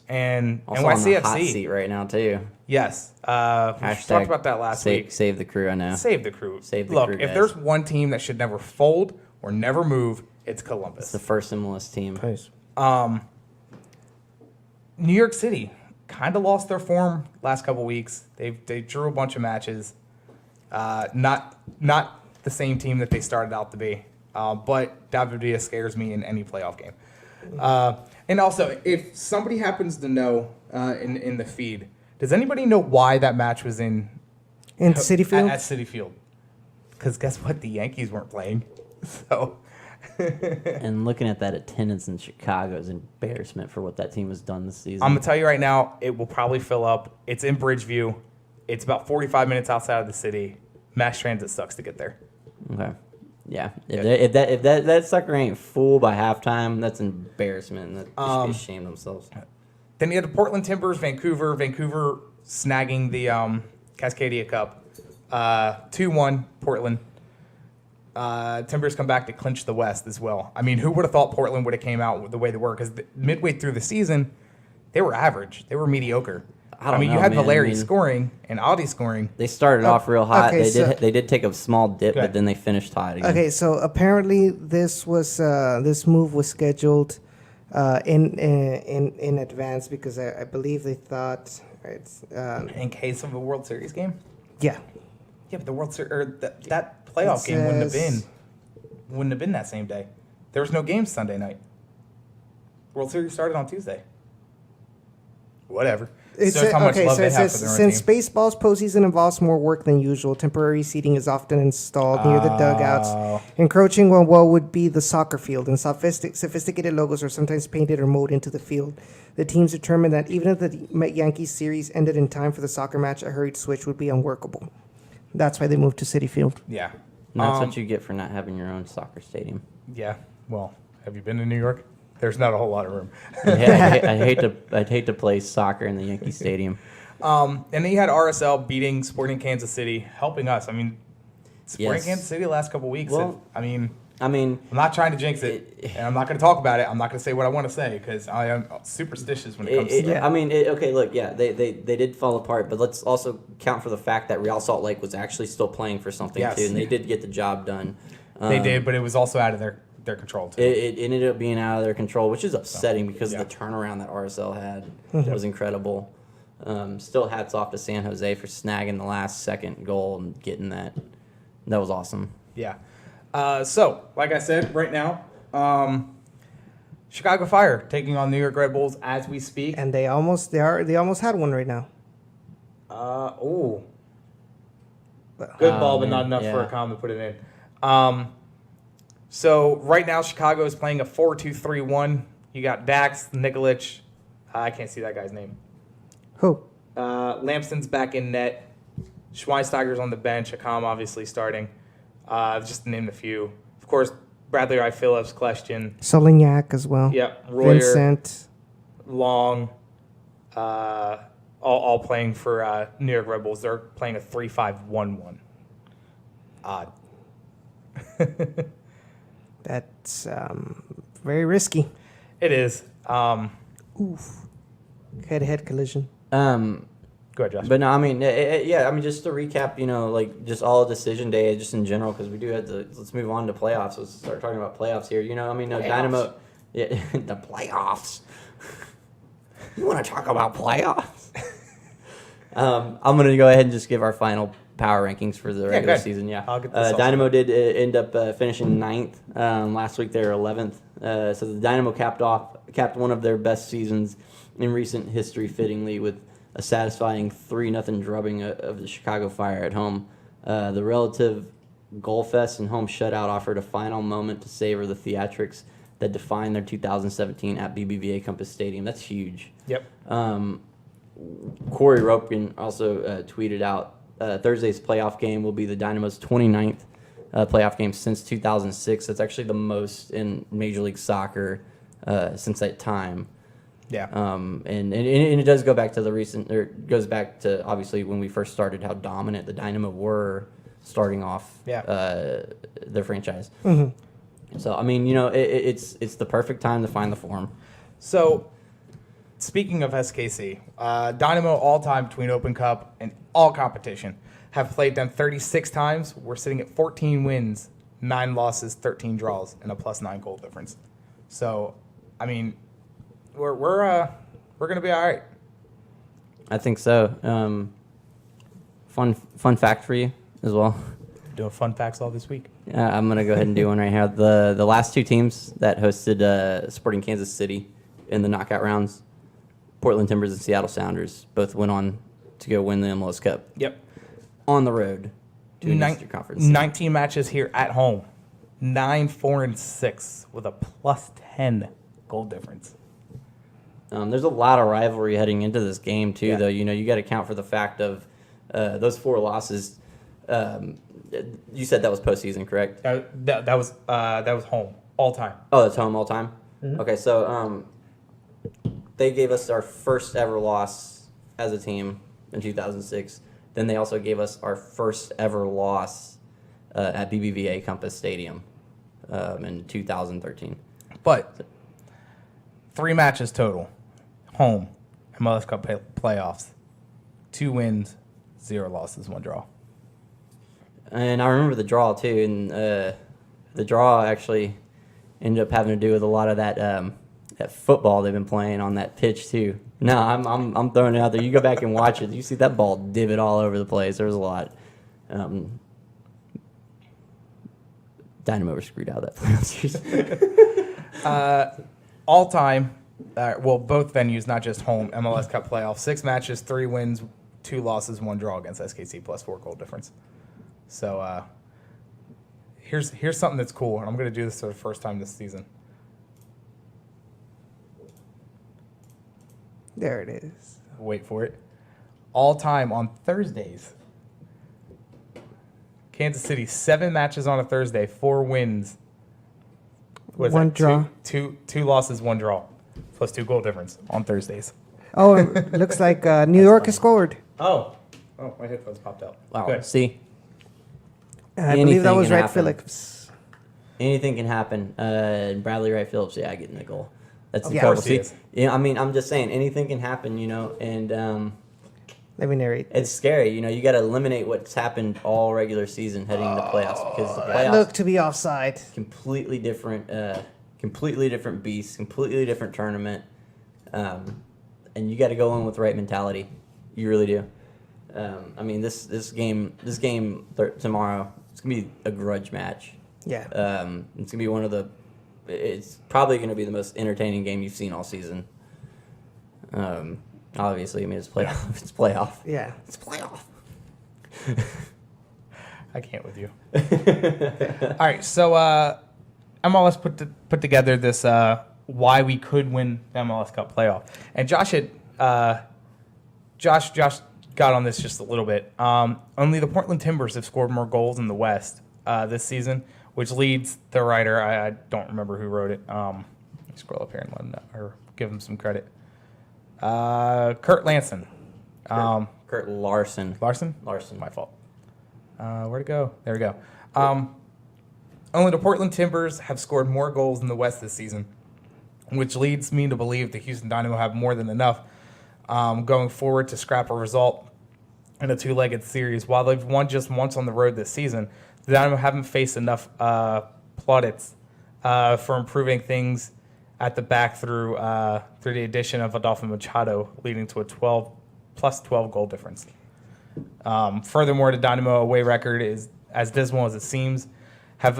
And Also NYCFC. on the hot seat right now too. Yes. We Hashtag talked about that last week. Save the Crew. I know. Save the Crew. Save the Look, Crew, if guys. there's one team that should never fold or never move, it's Columbus. It's the first MLS team. New York City kind of lost their form last couple weeks. They drew a bunch of matches. Not the same team that they started out to be. But David Villa scares me in any playoff game. And also, if somebody happens to know in the feed, does anybody know why that match was in City Field? At City Field? Because guess what? The Yankees weren't playing. So. And looking at that attendance in Chicago is an embarrassment for what that team has done this season. I'm going to tell you right now, it will probably fill up. It's in Bridgeview. It's about 45 minutes outside of the city. Mass transit sucks to get there. Okay. Yeah. If that sucker ain't full by halftime, that's an embarrassment. That should be ashamed of themselves. Then you had the Portland Timbers, Vancouver snagging the Cascadia Cup. 2-1 Portland. Timbers come back to clinch the West as well. I mean, who would have thought Portland would have came out the way they were? Because midway through the season, they were average. They were mediocre. I don't know, you had man. Valeri scoring and Audi scoring. They started off real hot. okay, They did take a small dip, Go ahead. but then they finished hot again. Okay, so apparently this move was scheduled in advance because I believe they thought it's In case of a World Series game? yeah. Yeah, but the World Series or that playoff game wouldn't have been that same day. There was no game Sunday night. World Series started on Tuesday. Whatever. It Shows how much love they have for their own since team. baseball's postseason involves more work than usual, temporary seating is often installed near the dugouts, encroaching on what would be the soccer field, and sophisticated logos are sometimes painted or mowed into the field. The teams determined that even if the Yankees series ended in time for the soccer match, a hurried switch would be unworkable. That's why they moved to Citi Field. Yeah. And that's what you get for not having your own soccer stadium. Yeah. Well, have you been to New York? There's not a whole lot of room. I'd hate to play soccer in the Yankee Stadium. And then you had RSL beating Sporting Kansas City, helping us. I mean, Sporting Yes. Kansas City the last couple weeks. Well, I'm I mean, not trying to jinx it, and I'm not going to talk about it. I'm not going to say what I want to say because I am superstitious when it comes to that. I mean, okay, look, yeah, they did fall apart, but let's also count for the fact that Real Salt Lake was actually still playing for something Yes. too, and they did get the job done. They did, but it was also out of their control too. It ended up being out of their control, which is upsetting because yeah. of the turnaround that RSL had. It was incredible. Still hats off to San Jose for snagging the last second goal and getting that. That was awesome. Yeah. So, like I said, right now, Chicago Fire taking on New York Red Bulls as we speak. And they almost had one right now. Good ball, but man, not enough for yeah. a com to put it in. So right now, Chicago is playing a 4-2-3-1. You got Dax, Nikolic. I can't see that guy's name. Who? Lampson's back in net. Schweinsteiger's on the bench. Akam obviously starting. Just to name a few. Of course, Bradley Wright Phillips, Question. Solignac as well. Yep. Royer, Vincent. Long. All playing for New York Red Bulls. They're playing a 3-5-1-1. Odd. That's very risky. It is. Oof. Head-to-head collision. Go ahead, Josh. But no, I mean, yeah, I mean, just to recap, like just all decision day, just in general, because we do have to. Let's move on to playoffs. Let's start talking about playoffs here. I mean, Dynamo, yeah, the playoffs. You want to talk about playoffs? I'm gonna go ahead and just give our final power rankings for the regular season. Yeah, I'll get this off. Dynamo did end up finishing 9th. Last week they were 11th. So the Dynamo capped one of their best seasons in recent history, fittingly with a satisfying 3-0 drubbing of the Chicago Fire at home. The relative goal fest and home shutout offered a final moment to savor the theatrics that defined their 2017 at BBVA Compass Stadium. That's huge. Yep. Corey Ropkin also tweeted out Thursday's playoff game will be the Dynamo's 29th playoff game since 2006. That's actually the most in Major League Soccer since that time. Yeah. And it does go back to goes back to obviously when we first started, how dominant the Dynamo were starting off their franchise. Mm-hmm. So I mean, it's the perfect time to find the form. So, speaking of SKC, Dynamo all-time between Open Cup and all competition have played them 36 times. We're sitting at 14 wins, 9 losses, 13 draws, and a +9 goal difference. So, I mean, we're gonna be all right. I think so. Fun fact for you as well. Doing fun facts all this week. Yeah, I'm gonna go ahead and do one right here. The last 2 teams that hosted Sporting Kansas City in the knockout rounds, Portland Timbers and Seattle Sounders, both went on to go win the MLS Cup. Yep. On the road to an Eastern Conference. 19 matches here at home, 9-4-6 with a +10 goal difference. There's a lot of rivalry heading into this game too, Yeah. though. You got to account for the fact of those 4 losses. You said that was postseason, correct? That was home all time. Oh, that's home all time? Mm-hmm. Okay, so they gave us our first ever loss as a team in 2006. Then they also gave us our first ever loss at BBVA Compass Stadium in 2013. But 3 matches total, home, MLS Cup playoffs, 2 wins, 0 losses, 1 draw. And I remember the draw too, and the draw actually ended up having to do with a lot of that football they've been playing on that pitch too. No, I'm throwing it out there. You go back and watch it. You see that ball divot all over the place. There was a lot. Dynamo were screwed out of that playoff series. All time, both venues, not just home, MLS Cup playoffs, 6 matches, 3 wins, 2 losses, 1 draw against SKC +4 goal difference. So here's something that's cool, and I'm going to do this for the first time this season. There it is. Wait for it. All time on Thursdays. Kansas City, 7 matches on a Thursday, 4 wins. What is 1 that? draw. Two losses, 1 draw, +2 goal difference on Thursdays. Oh, it looks like New York has scored. Oh, my headphones popped out. Wow. Good. See, I believe that Anything was can Wright happen. Phillips. anything can happen. Bradley Wright Phillips, yeah, getting the goal. That's Of incredible. course he See, is. yeah, I mean, I'm just saying, anything can happen, and Let me narrate. it's scary. You got to eliminate what's happened all regular season heading into playoffs, because the playoffs Look to be offside. completely different beast, completely different tournament, and you got to go in with the right mentality. You really do. I mean, this game tomorrow, it's gonna be a grudge match. Yeah. It's gonna be one of the. It's probably gonna be the most entertaining game you've seen all season. Obviously, I mean it's playoff. It's playoff. Yeah. It's playoff. I can't with you. All right, so MLS put together this why we could win the MLS Cup playoff, and Josh got on this just a little bit. Only the Portland Timbers have scored more goals in the West this season, which leads the writer. I don't remember who wrote it. Let me scroll up here and let him know, or give him some credit. Kurt Larson. Kurt Larson. Larson? Larson. My fault. Where'd it go? There we go. Only the Portland Timbers have scored more goals in the West this season, which leads me to believe the Houston Dynamo have more than enough going forward to scrap a result in a two-legged series. While they've won just once on the road this season, the Dynamo haven't faced enough plaudits for improving things at the back through the addition of Adolfo Machado, leading to a 12 goal difference. Furthermore, the Dynamo away record is as dismal as it seems. Have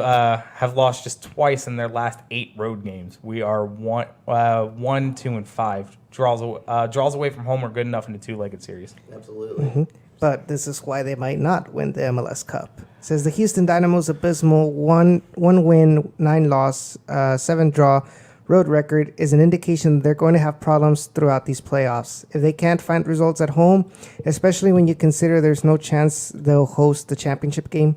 lost just twice in their last 8 road games. We are 1, 2, and 5. Draws away from home are good enough in a two-legged series. Absolutely. Mm-hmm. But this is why they might not win the MLS Cup. It says the Houston Dynamo's abysmal 1 win, 9 loss, 7 draw road record is an indication that they're going to have problems throughout these playoffs. If they can't find results at home, especially when you consider there's no chance they'll host the championship game.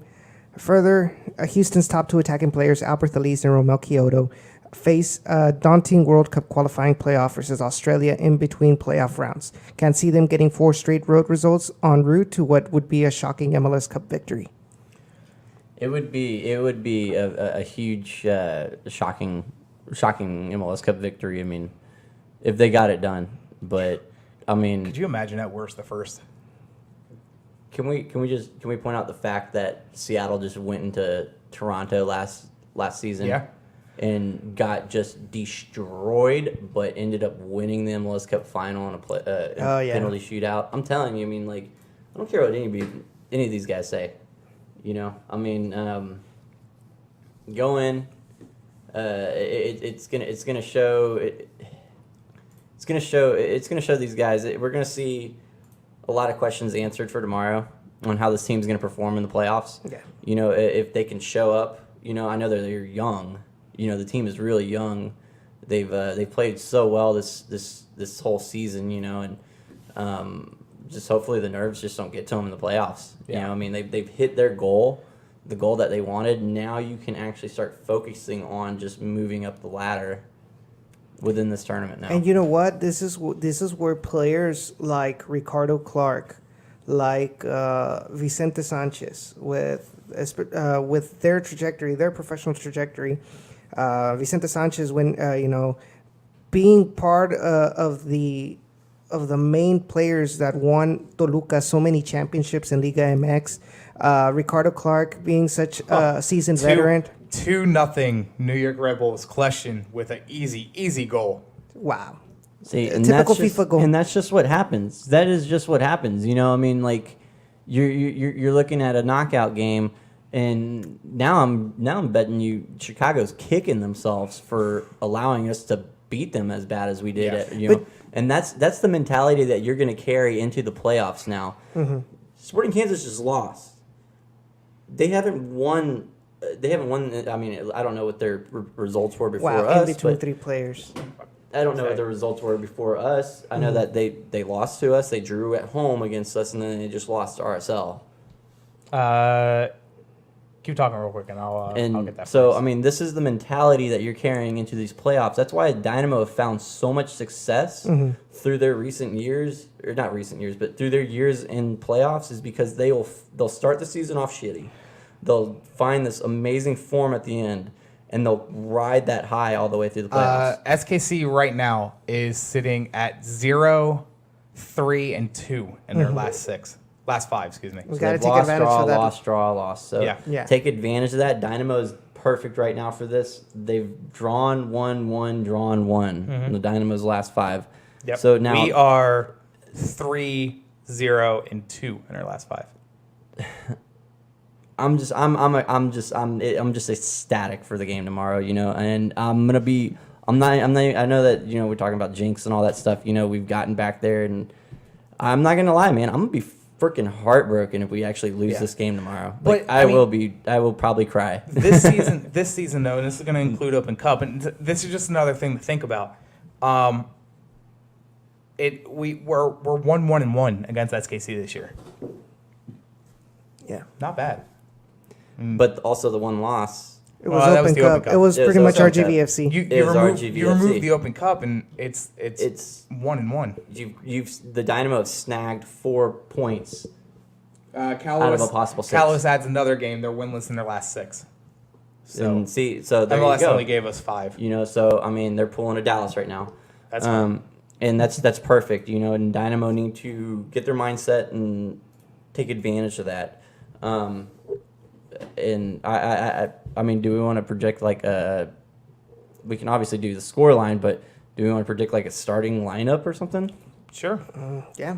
Further, Houston's top 2 attacking players, Albert Elise and Romel Kyoto, face a daunting World Cup qualifying playoff versus Australia in between playoff rounds. Can't see them getting 4 straight road results en route to what would be a shocking MLS Cup victory. It would be a huge shocking MLS Cup victory. I mean, if they got it done, but I mean, Could you imagine at worst the first? Can we point out the fact that Seattle just went into Toronto last season, Yeah. and got just destroyed, but ended up winning the MLS Cup final in a penalty shootout. I'm telling you, I mean, like, I don't care what any of these guys say. You know, I mean, go in. It's gonna show these guys. We're gonna see a lot of questions answered for tomorrow on how this team's gonna perform in the playoffs. Yeah. You know, if they can show up. You know, I know they're young. You know, the team is really young. They've played so well this whole season. You know, and just hopefully the nerves just don't get to them in the playoffs. Yeah. You know, I mean they've hit their goal. The goal that they wanted. Now you can actually start focusing on just moving up the ladder within this tournament now. And you know what? This is where players like Ricardo Clark, like Vicente Sanchez, with their trajectory, their professional trajectory, Vicente Sanchez, when being part of the main players that won Toluca so many championships in Liga MX. Ricardo Clark being such a seasoned veteran. 2-0 New York Red Bulls collection with an easy goal. Wow. See, and typical that's just, FIFA goal. And that's just what happens. That is just what happens. You know, I mean, like you're looking at a knockout game, and now I'm betting you Chicago's kicking themselves for allowing us to beat them as bad as we did. Yeah. You know, and that's the mentality that you're going to carry into the playoffs now. Mm-hmm. Sporting Kansas just lost. They haven't won. I mean, I don't know what their results were before Wow, us. in between but 3 players. I don't know what the results were before us. I know that they lost to us. They drew at home against us, and then they just lost to RSL. Keep talking real quick, and I'll get that. So, first. I mean, this is the mentality that you're carrying into these playoffs. That's why Dynamo have found so much success through their recent years, or not recent years, but through their years in playoffs, is because they'll start the season off shitty. They'll find this amazing form at the end, and they'll ride that high all the way through the playoffs. SKC right now is sitting at 0, 3, and 2 in their last 5, excuse me. We got to They've take lost, advantage draw, of that. lost. So Yeah. take advantage of that. Dynamo's perfect right now for this. They've drawn 1, drawn 1 in the Dynamo's last 5. Yep. So now we are 3, 0, and 2 in our last 5. I'm just ecstatic for the game tomorrow, and I know that, we're talking about jinx and all that stuff, we've gotten back there, and I'm not gonna lie, man, I'm gonna be freaking heartbroken if we actually lose this game tomorrow. Like, But, I will probably cry. This season though, and this is going to include Open Cup, and this is just another thing to think about. We're 1-1-1 against SKC this year. Yeah. Not bad. But also the one loss. It was that Open was the Cup. Open Cup. It was Yeah, pretty so much it's Open Cup. RGVFC. You remove the Open Cup, and it's 1-1. The Dynamo have snagged 4 points out of a possible 6. Kalos adds another game. They're winless in their last 6. So And so there MLS you go. only gave us 5. So I mean, they're pulling a Dallas right now. That's and that's perfect. And Dynamo need to get their mindset and take advantage of that. And I mean, do we want to project we can obviously do the score line, but do we want to predict like a starting lineup or something? Sure. Yeah.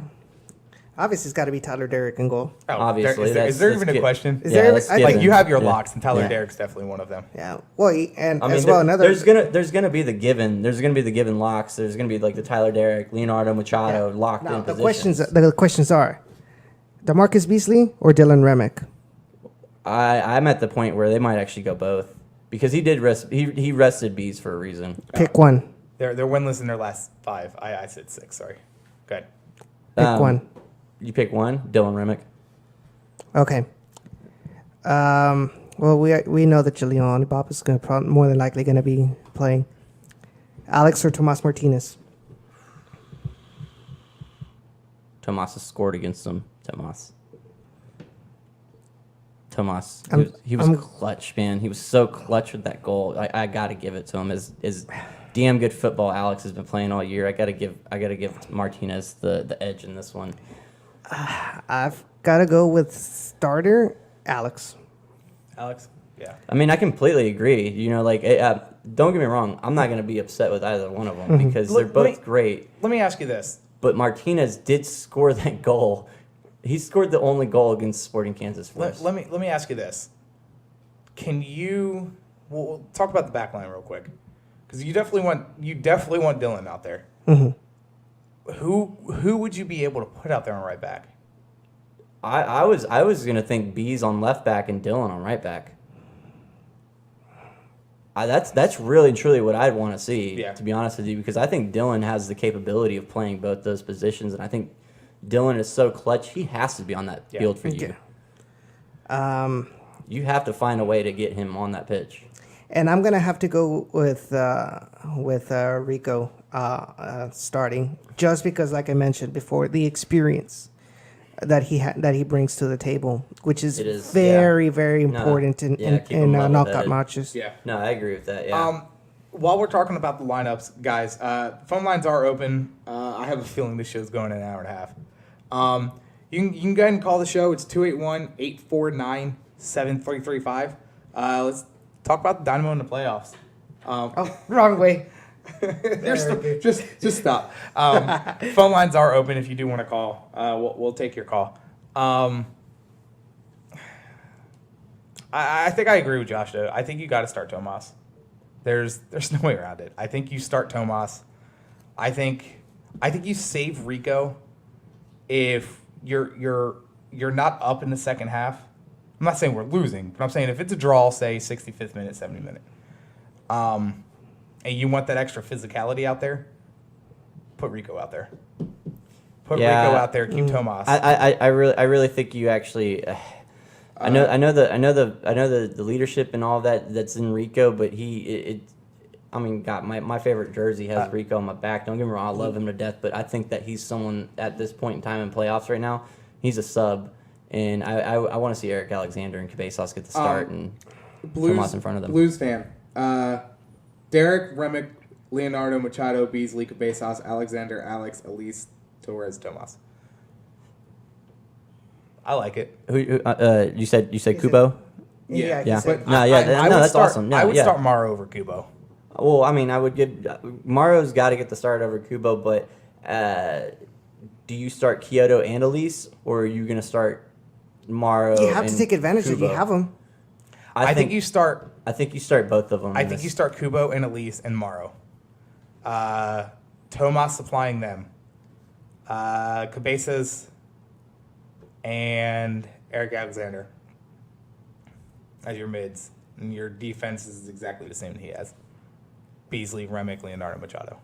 Obviously, it's got to be Tyler Derrick in goal. Oh, Obviously, is there that's even a good. question? Is there- that's I Like think- you have your Yeah. locks, and Tyler Yeah. Derrick's definitely one of them. Yeah. Well, and I mean, as well, another. there's gonna be the given. There's gonna be the given locks. There's gonna be like the Tyler Derrick, Leonardo Machado locked Now, in the positions. questions are, DeMarcus Beasley or Dylan Remick? I'm at the point where they might actually go both because he did rest. He rested Bees for a reason. Pick one. They're winless in their last 5. I said 6. Sorry. Good. Pick one. You pick one, Dylan Remick. Okay. Well, we know that Julian Bob is more than likely going to be playing. Alex or Tomas Martinez? Tomas has scored against them. Tomas. He was clutch, man. He was so clutch with that goal. I got to give it to him. As damn good football Alex has been playing all year. I got to give Martinez the edge in this one. I've got to go with starter Alex. Alex? Yeah. I mean, I completely agree. Don't get me wrong. I'm not going to be upset with either one of them because they're both great. Let me ask you this. But Martinez did score that goal. He scored the only goal against Sporting Kansas for us. Let me ask you this. Can you we'll talk about the back line real quick. Because you definitely want Dylan out there. Mm-hmm. Who would you be able to put out there on right back? I was gonna think Bees on left back and Dylan on right back. That's really truly what I'd want to see. Yeah. To be honest with you, because I think Dylan has the capability of playing both those positions, and I think Dylan is so clutch. He has to be on that field for you. You have to find a way to get him on that pitch. And I'm gonna have to go with Rico starting, just because, like I mentioned before, the experience that he brings to the table, which is, very important in knockout matches. Yeah. No, I agree with that. Yeah. While we're talking about the lineups, guys, phone lines are open. I have a feeling this show's going in an hour and a half. You can go ahead and call the show. It's 281-849-7335. Let's talk about the Dynamo in the playoffs. Wrong way. Just stop. Phone lines are open if you do want to call. We'll take your call. I think I agree with Josh, though. I think you got to start Tomas. There's no way around it. I think you start Tomas. I think you save Rico if you're not up in the second half. I'm not saying we're losing, but I'm saying if it's a draw, say 65th minute, 70th minute, and you want that extra physicality out there, put Rico out there. Put Rico out there. Keep Tomas. I really think you actually. I know the leadership and all that's in Rico, but my favorite jersey has Rico on my back. Don't get me wrong, I love him to death, but I think that he's someone at this point in time in playoffs right now. He's a sub, and I want to see Eric Alexander and Cabezas get the start and Tomas in front of them. Blues fan. Derek, Remick, Leonardo, Machado, Beasley, Cabezas, Alexander, Alex, Elise, Torres, Tomas. I like it. Who you said Kubo? Yeah. Yeah. Said- That's awesome. I would start Morrow over Kubo. Well, I mean, I would give Mario's got to get the start over Kubo, but do you start Kyoto and Elise, or are you going to start Morrow. You have and to take advantage if you Kubo. have them. I think you start. I think you start both of them. I think you start Kubo and Elise and Morrow. Tomas supplying them. Cabezas and Eric Alexander as your mids. And your defense is exactly the same that he has. Beasley, Remick, Leonardo Machado.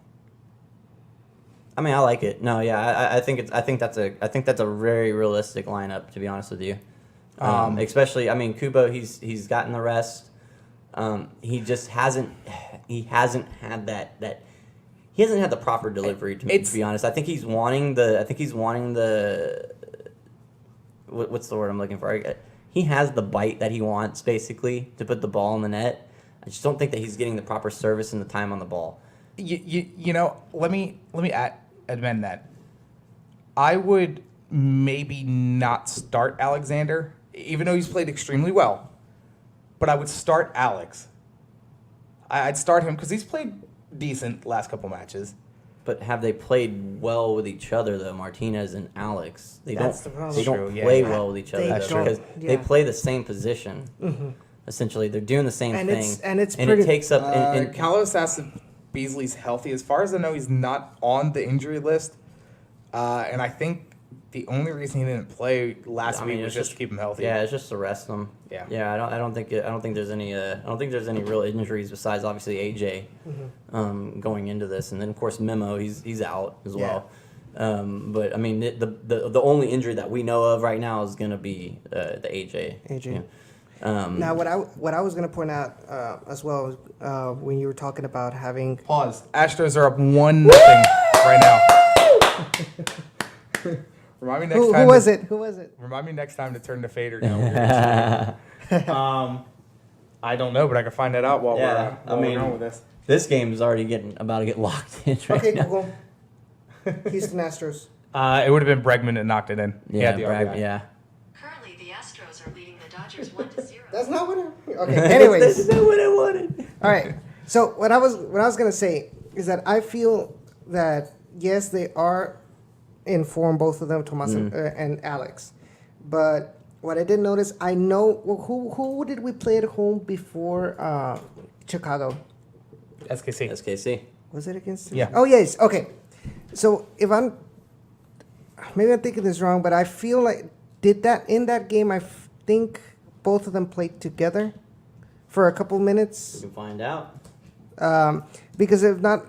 I mean, I like it. No, yeah, I think that's a very realistic lineup, to be honest with you. Especially, I mean, Kubo, he's gotten the rest. He just hasn't had that. He hasn't had the proper delivery, to be honest. I think he's wanting the. What's the word I'm looking for? He has the bite that he wants, basically, to put the ball in the net. I just don't think that he's getting the proper service and the time on the ball. You know, let me amend that. I would maybe not start Alexander, even though he's played extremely well. But I would start Alex. I'd start him because he's played decent last couple matches. But have they played well with each other, though, Martinez and Alex? That's the problem. They don't True, yeah. play well with each They other don't, because yeah. they play the same position. Mm-hmm. Essentially, they're doing the same And thing. it's and pretty- it takes up. and Carlos asked if Beasley's healthy. As far as I know, he's not on the injury list. And I think the only reason he didn't play last week was just to keep him healthy. Yeah, it's just to rest them. Yeah. Yeah. I don't think there's any real injuries besides obviously AJ going into this, and then of course Memo he's out as well. But I mean the only injury that we know of right now is going to be the AJ. AJ. Yeah. Now, what I was going to point out as well when you were talking about having Pause. Astros are up 1-0 right now. Remind me next time. who was it? Who was it? Remind me next time to turn the fader down. I don't know, but I can find that out while Yeah, we're going with this. This game is already about to get locked in. Right Okay, now. Google. Houston Astros. It would have been Bregman that knocked it in. He Yeah, had the Bragg, RBI. yeah. Currently, the Astros are leading the Dodgers 1-0. That's not what I. Okay. Anyways, That's not what I wanted. all right. So what I was going to say is that I feel that yes, they are in form, both of them, Tomas and Alex. But what I did notice, I know who did we play at home before Chicago? SKC. SKC. Was it against? Yeah. Oh yes. Okay. So if maybe I'm thinking this wrong, but I feel like in that game, I think both of them played together for a couple minutes. We can find out. Because if not,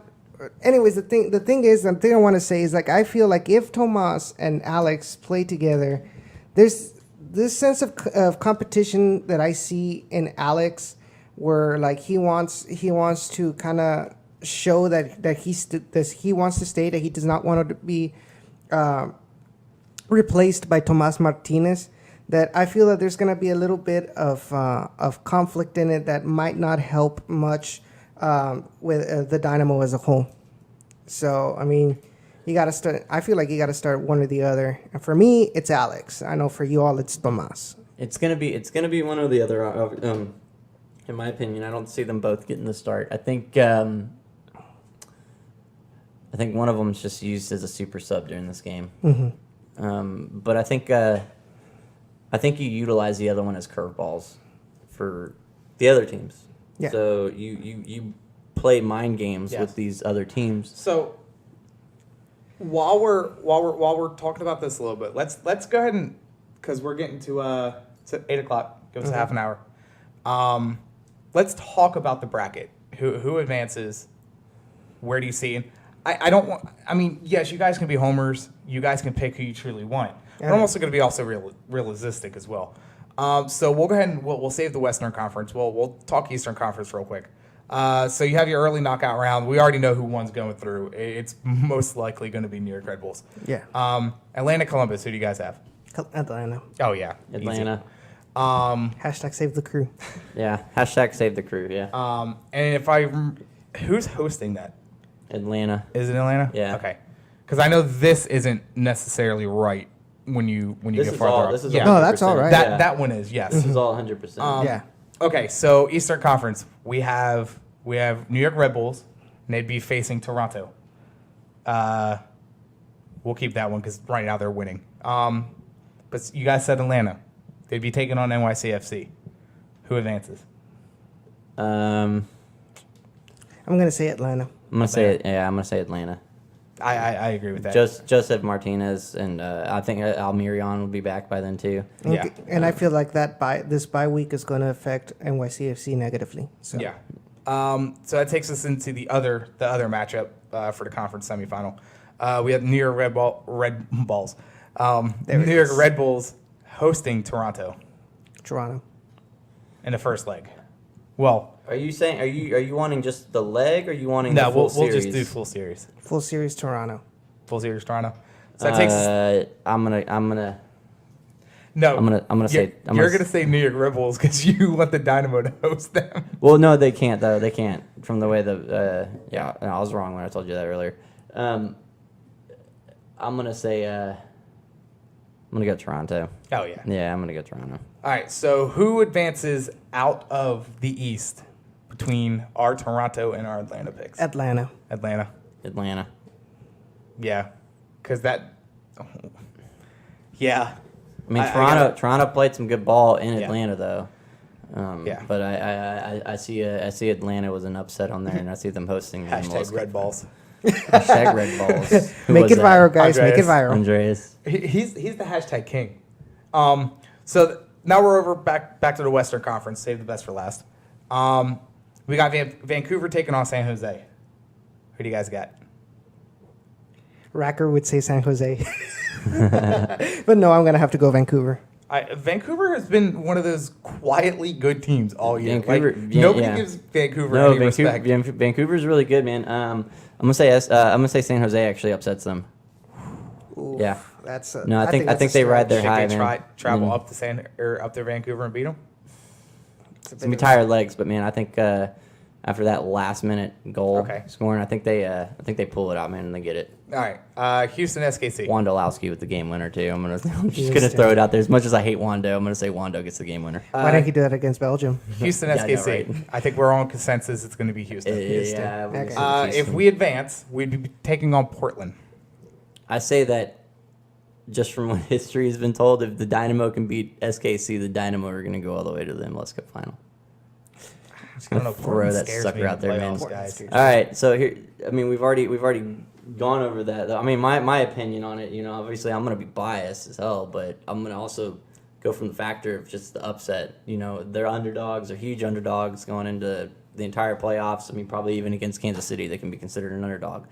anyways, the thing is, the thing I want to say is like I feel like if Tomas and Alex play together, there's this sense of competition that I see in Alex, where like he wants to kind of show that he wants to stay, that he does not want to be replaced by Tomas Martinez. That I feel that there's going to be a little bit of conflict in it that might not help much with the Dynamo as a whole. So I mean, you got to start. I feel like you got to start one or the other. And for me, it's Alex. I know for you all, it's Tomas. It's gonna be one or the other. In my opinion, I don't see them both getting the start. I think one of them's just used as a super sub during this game. Mm-hmm. But I think you utilize the other one as curveballs for the other teams. Yeah. So you play mind games Yes. with these other teams. So while we're talking about this a little bit, let's go ahead and because we're getting to it's at 8:00. Give us a half an hour. Let's talk about the bracket. Who advances? Where do you see? And I don't want. I mean, yes, you guys can be homers. You guys can pick who you truly want. But I'm also going to be also realistic as well. So we'll go ahead and we'll save the Western Conference. We'll talk Eastern Conference real quick. So you have your early knockout round. We already know who one's going through. It's most likely going to be New York Red Bulls. Yeah. Atlanta, Columbus. Who do you guys have? Atlanta. Oh yeah, Atlanta. Hashtag save the crew. Yeah. Hashtag save the crew. Yeah. And who's hosting that? Atlanta. Is it Atlanta? Yeah. Okay. Because I know this isn't necessarily right when you This get is farther all. up. This is yeah. No, that's all right. That one is yes. This is all 100%. Yeah. Okay, so Eastern Conference, we have New York Red Bulls, and they'd be facing Toronto. We'll keep that one because right now they're winning. But you guys said Atlanta. They'd be taking on NYCFC. Who advances? I'm I'm gonna say Atlanta. gonna say it. Yeah, I'm gonna say Atlanta. I agree with that. Joseph Martinez and I think Almirion will be back by then too. Yeah. And I feel like this bye week is going to affect NYCFC negatively. So Yeah. So that takes us into the other matchup for the conference semifinal. We have New York Red Bulls. New York Red Bulls hosting Toronto Toronto. in the first leg. Well, Are you wanting just the leg, or are you wanting no, the full we'll series? just do full series. Full series Toronto. Full series Toronto. So that takes. I'm gonna No, I'm gonna say you're gonna say New York Red Bulls because you want the Dynamo to host them. Well, no, they can't though. They can't from the way yeah. No, I was wrong when I told you that earlier. I'm gonna say I'm gonna go Toronto. Oh yeah. Yeah, I'm gonna go Toronto. All right. So who advances out of the East between our Toronto and our Atlanta picks? Atlanta. Atlanta. Atlanta. Yeah, because that. Yeah. I mean, I Toronto played some good ball in Yeah. Atlanta though. Yeah. But I see Atlanta was an upset on there, and I see them hosting the MLS Hashtag Cup. Red Balls. Hashtag Red Balls. Who Make was it that? viral, guys. Make it Andreas. viral. Andreas. He's the hashtag king. So now we're over back to the Western Conference. Save the best for last. We got Vancouver taking on San Jose. Who do you guys got? Racker would say San Jose. But no, I'm going to have to go Vancouver. Vancouver has been one of those quietly good teams all year. Vancouver- Like, yeah, nobody yeah. gives Vancouver No, any respect. Vancouver's really good, man. I'm gonna say San Jose actually upsets them. Oof, Yeah. That's No, I think that's a they ride stretch. their high, Should they man. travel Mm. up to Vancouver and beat them? It's a It's bit gonna be of- tired legs, but man, I think after that last minute goal Okay. scoring, I think they pull it out, man, and they get it. All right. Houston SKC. Wondolowski with the game winner too. I'm just gonna Houston. throw it out there. As much as I hate Wando, I'm gonna say Wando gets the game winner. Why didn't he do that against Belgium? Houston Yeah, I know, SKC. right? I think we're all in consensus it's going to be Houston. Yeah, we'll Okay. say If Houston. we advance, we'd be taking on Portland. I say that just from what history has been told, if the Dynamo can beat SKC, the Dynamo are gonna go all the way to the MLS Cup final. Just I don't gonna know. throw Portland that scares sucker me in out there, man. playoffs, guys. Portland All right, so here, I mean, we've already gone over that. I mean, my opinion on it, obviously I'm gonna be biased as hell, but I'm gonna also go from the factor of just the upset. They're underdogs, they're huge underdogs going into the entire playoffs. I mean, probably even against Kansas City, they can be considered an underdog.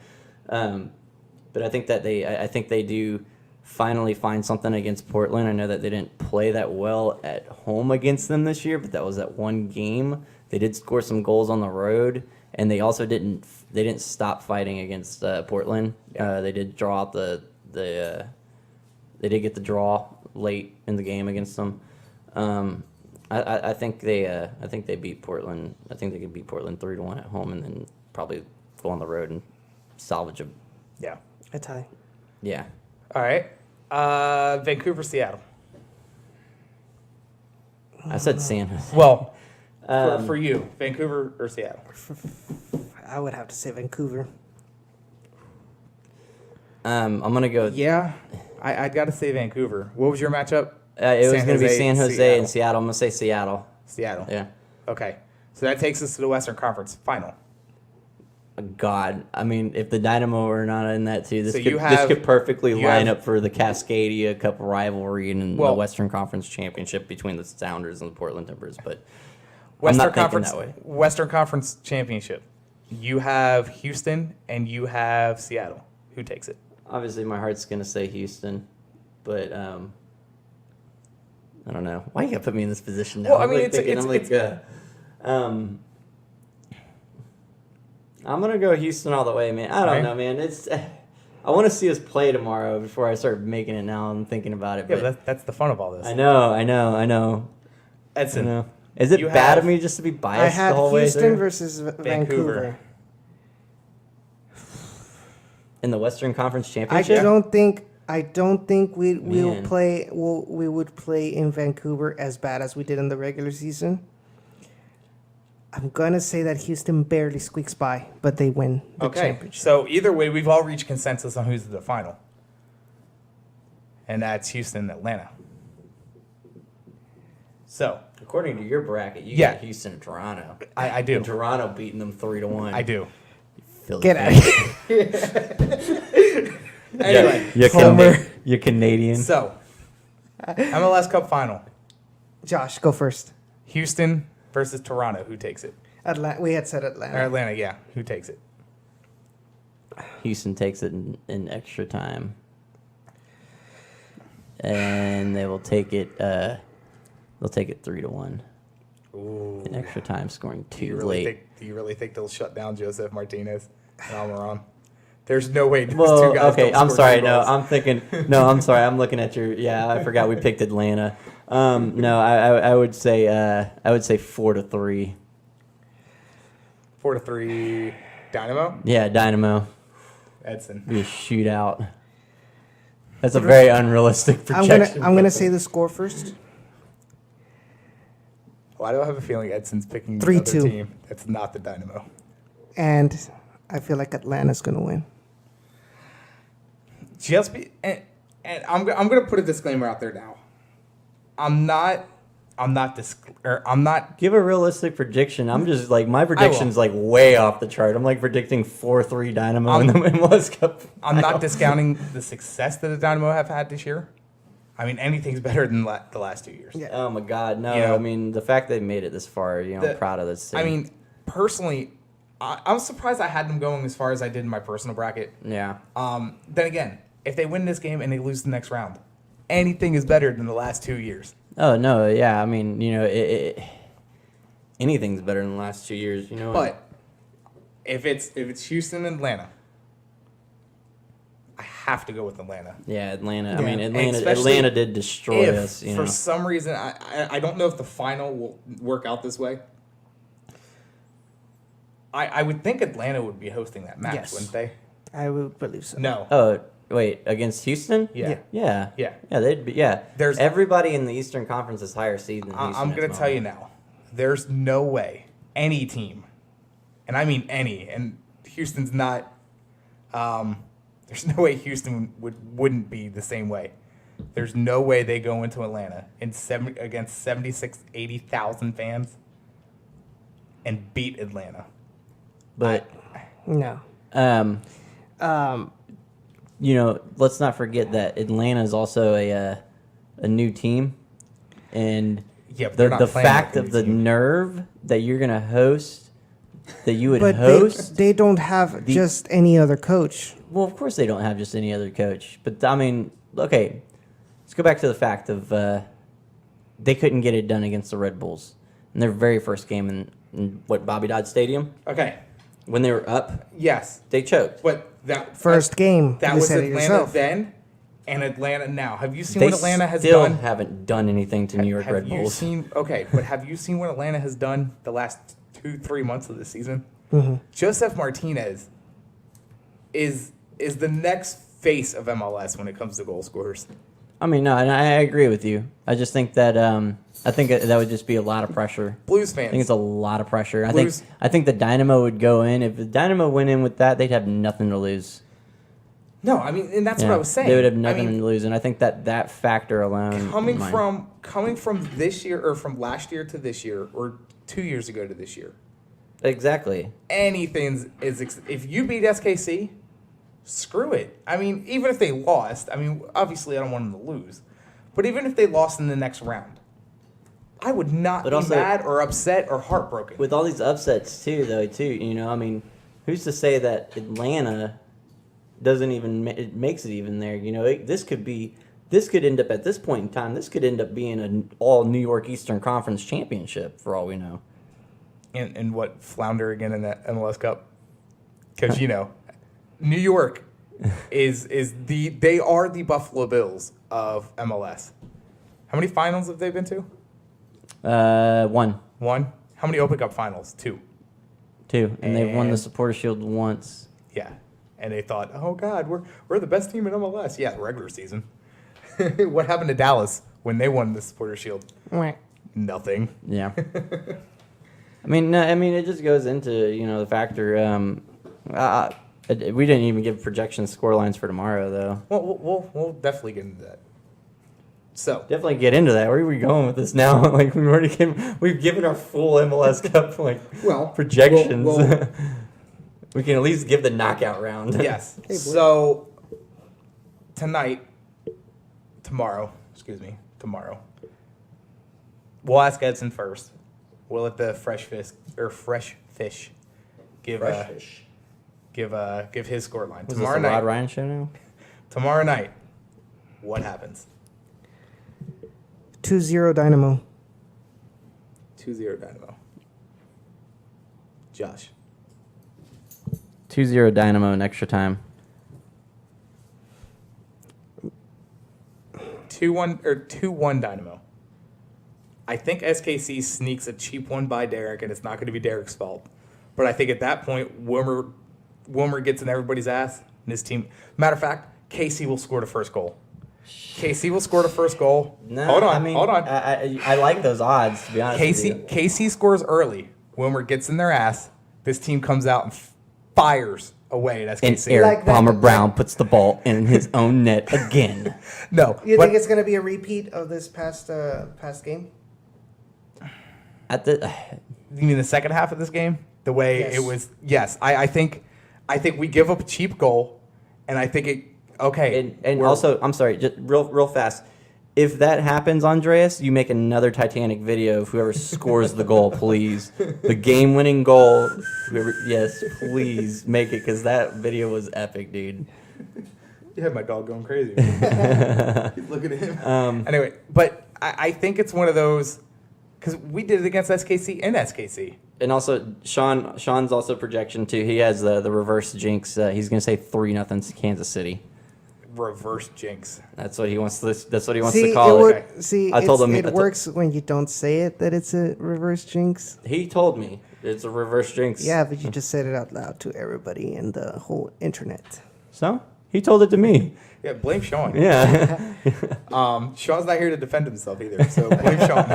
But I think that they do finally find something against Portland. I know that they didn't play that well at home against them this year, but that was that one game. They did score some goals on the road, and they also didn't stop fighting against Portland. They did draw out they did get the draw late in the game against them. I think they beat Portland. I think they could beat Portland 3-1 at home, and then probably go on the road and salvage a Yeah. A tie. yeah. All right. Vancouver, Seattle. I said San Jose. Well, Um, for you, Vancouver or Seattle? I would have to say Vancouver. I'm gonna go. Yeah, I got to say Vancouver. What was your matchup? It was San gonna be Jose, San Jose Seattle. and Seattle. I'm gonna say Seattle. Seattle. Yeah. Okay. So that takes us to the Western Conference final. God, I mean, if the Dynamo are not in that too, this So you this could perfectly you line have- up for the Cascadia Cup rivalry and the Well- Western Conference Championship between the Sounders and the Portland Timbers. But I'm Western not thinking Conference that way. Western Conference Championship. You have Houston and you have Seattle. Who takes it? Obviously, my heart's gonna say Houston, but I don't know. Why you gotta put me in this position now? Well, I I'm mean, like it's- thinking, I'm gonna go Houston all the way, man. I don't Right. know, man. I want to see us play tomorrow before I start making it. Now I'm thinking about it, Yeah, but but that's the fun of all this. I know. Edson. Is it You bad have- of me just to be I biased had the whole way Houston through? versus Vancouver. Vancouver. In the Western Conference I Championship? don't think we will Man. play. We would play in Vancouver as bad as we did in the regular season. I'm gonna say that Houston barely squeaks by, but they win the Okay. championship. So either way, we've all reached consensus on who's the final. And that's Houston, Atlanta. So According to your bracket, you Yeah. got Houston and Toronto. I do. And Toronto beating them 3-1. I do. Philly Get fan. out of here. Anyway, You're Canadian. so MLS Cup final. Josh, go first. Houston versus Toronto. Who takes it? Atlanta. We had said Or Atlanta. Atlanta, yeah. Who takes it? Houston takes it in extra time, and they will take it. They'll take it 3-1 Ooh. in extra time, scoring Do you too really late. think they'll shut down Joseph Martinez and Almiron? There's no way those Well, two guys okay, don't I'm score sorry. two No, goals. I'm thinking. No, I'm sorry. I'm looking at your. Yeah, I forgot we picked Atlanta. No, I would say 4-3. 4-3 Dynamo. Yeah, Dynamo. Edson. Be a shootout. That's a very unrealistic projection. I'm gonna say the score first. Why do I have a feeling Edson's picking the 3-2. other team that's not the Dynamo? And I feel like Atlanta's gonna win. And I'm gonna put a disclaimer out there now. I'm not Give a realistic prediction. I'm just like my prediction's like way off the chart. I'm like predicting 4-3 Dynamo in the MLS Cup. I'm not discounting the success that the Dynamo have had this year. I mean, anything's better than the last 2 years. Yeah. Oh my God, no! You know, I mean, the fact they made it this far, I'm proud of this team. I mean, personally, I'm surprised I had them going as far as I did in my personal bracket. yeah, Then again, if they win this game and they lose the next round, anything is better than the last 2 years. Oh no, yeah. I mean, anything's better than the last 2 years, But if it's Houston and Atlanta, I have to go with Atlanta. yeah, Atlanta. Yeah. I mean, And especially Atlanta did destroy If us. for some reason I don't know if the final will work out this way. I would think Atlanta would be hosting that match, Yes. wouldn't they? I would believe so. No. Oh wait, against Houston? Yeah. Yeah. Yeah. Yeah, they'd be. Yeah. There's- everybody in the Eastern Conference is higher seed than Houston. I'm at going the to tell you moment. now. There's no way any team, and I mean any, and Houston's not. There's no way Houston wouldn't be the same way. There's no way they go into Atlanta against 80,000 fans and beat Atlanta. But No. let's not forget that Atlanta is also a new team, and Yeah, but they're not the playing fact like a of new the team. nerve that you're gonna host, that you would But host. they don't have just any other coach. Well, of course they don't have just any other coach, but I mean, okay, let's go back to the fact of they couldn't get it done against the Red Bulls in their very first game in Bobby Dodd Stadium Okay. when they were up. Yes, They choked. but that First game, that you was said it Atlanta yourself. then, and Atlanta now. Have you seen They what Atlanta has still done? haven't done anything to New York Have Red you Bulls. seen? Okay, but have you seen what Atlanta has done the last 2-3 months of the season? Mm-hmm. Joseph Martinez is the next face of MLS when it comes to goal scorers. I mean, no, and I agree with you. I just think that I think that would just be a lot of pressure. Blues I think fans, it's a lot of pressure. Blues- I think the Dynamo would go in. If the Dynamo went in with that, they'd have nothing to lose. no, I mean, and that's what Yeah, I was saying. They would have I nothing mean, to lose, and I think that factor alone. coming might- from this year or from last year to this year or 2 years ago to this year, exactly. anything is if you beat SKC, screw it. I mean, even if they lost, I mean, obviously I don't want them to lose, but even if they lost in the next round, I would not But be also- mad or upset or heartbroken. With all these upsets too, I mean, who's to say that Atlanta doesn't even it makes it even there? This could end up at this point in time. This could end up being an all New York Eastern Conference championship for all we know. And what, flounder again in that MLS Cup? Because New York they are the Buffalo Bills of MLS. How many finals have they been to? 1, One. How many Open Cup finals? 2. 2, and they've won the And- Supporter Shield once. Yeah. And they thought, oh God, we're the best team in MLS. Yeah, regular season. What happened to Dallas when they won the Supporter Shield? Right. Nothing. Yeah. I mean, it just goes into the factor. We didn't even give projection score lines for tomorrow, though. Well, we'll definitely get into that. So Definitely get into that. Where are we going with this now? Like we've given our full MLS Cup projections. well, we can at least give the knockout round. yes. boy. So tomorrow, we'll ask Edson first. We'll let the fresh fish give his scoreline Was tomorrow this the Rod night. Ryan show now? Tomorrow night, what happens? 2-0 Dynamo. 2-0 Dynamo. Josh. 2-0 Dynamo in extra time. 2-1 Dynamo. I think SKC sneaks a cheap one by Derek, and it's not going to be Derek's fault. But I think at that point, Wilmer gets in everybody's ass, and his team. Matter of fact, KC will score the first goal. KC will score the first goal. No, hold on. I like those odds, to be honest with you. KC scores early. Wilmer gets in their ass. This team comes out and fires away at And SKC. Eric Like that- Palmer Brown puts the ball in his own net again. No. You but- think it's going to be a repeat of this past game? At the You mean the second half of this game? The way Yes. it was. Yes, I think we give up a cheap goal, and I think it. Okay, and we're- also, I'm sorry, just real fast. If that happens, Andreas, you make another Titanic video of whoever scores the goal, please. The game-winning goal. Yes, please make it, because that video was epic, dude. you had my dog going crazy. Look at him. Anyway, but I think it's one of those because we did it against SKC and SKC. And also, Sean's also projection too. He has the reverse jinx. He's gonna say 3-0 Kansas City. Reverse jinx. That's what he wants. That's what he wants See, to call it. I told him it works when you don't say it that it's a reverse jinx. He told me it's a reverse jinx. Yeah, but you just said it out loud to everybody in the whole internet. So he told it to me. Yeah, blame Sean. Yeah. Sean's not here to defend himself either, so blame Sean.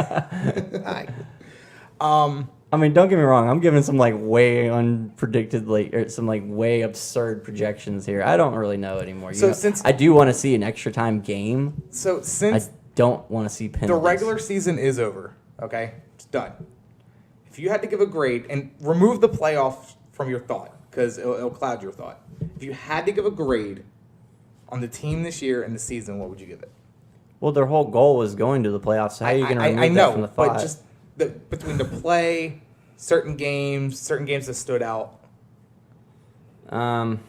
I mean, don't get me wrong. I'm giving some way unpredicted, or some way absurd projections here. I don't really know anymore. So since- I do want to see an extra time game, So I since don't want to see penalties. the regular season is over, okay, it's done. If you had to give a grade and remove the playoffs from your thought because it'll cloud your thought. If you had to give a grade on the team this year and the season, what would you give it? Well, their whole goal was going to the playoffs. So how are you going to remove that from the thought? but just between the play, certain games that stood out. I'm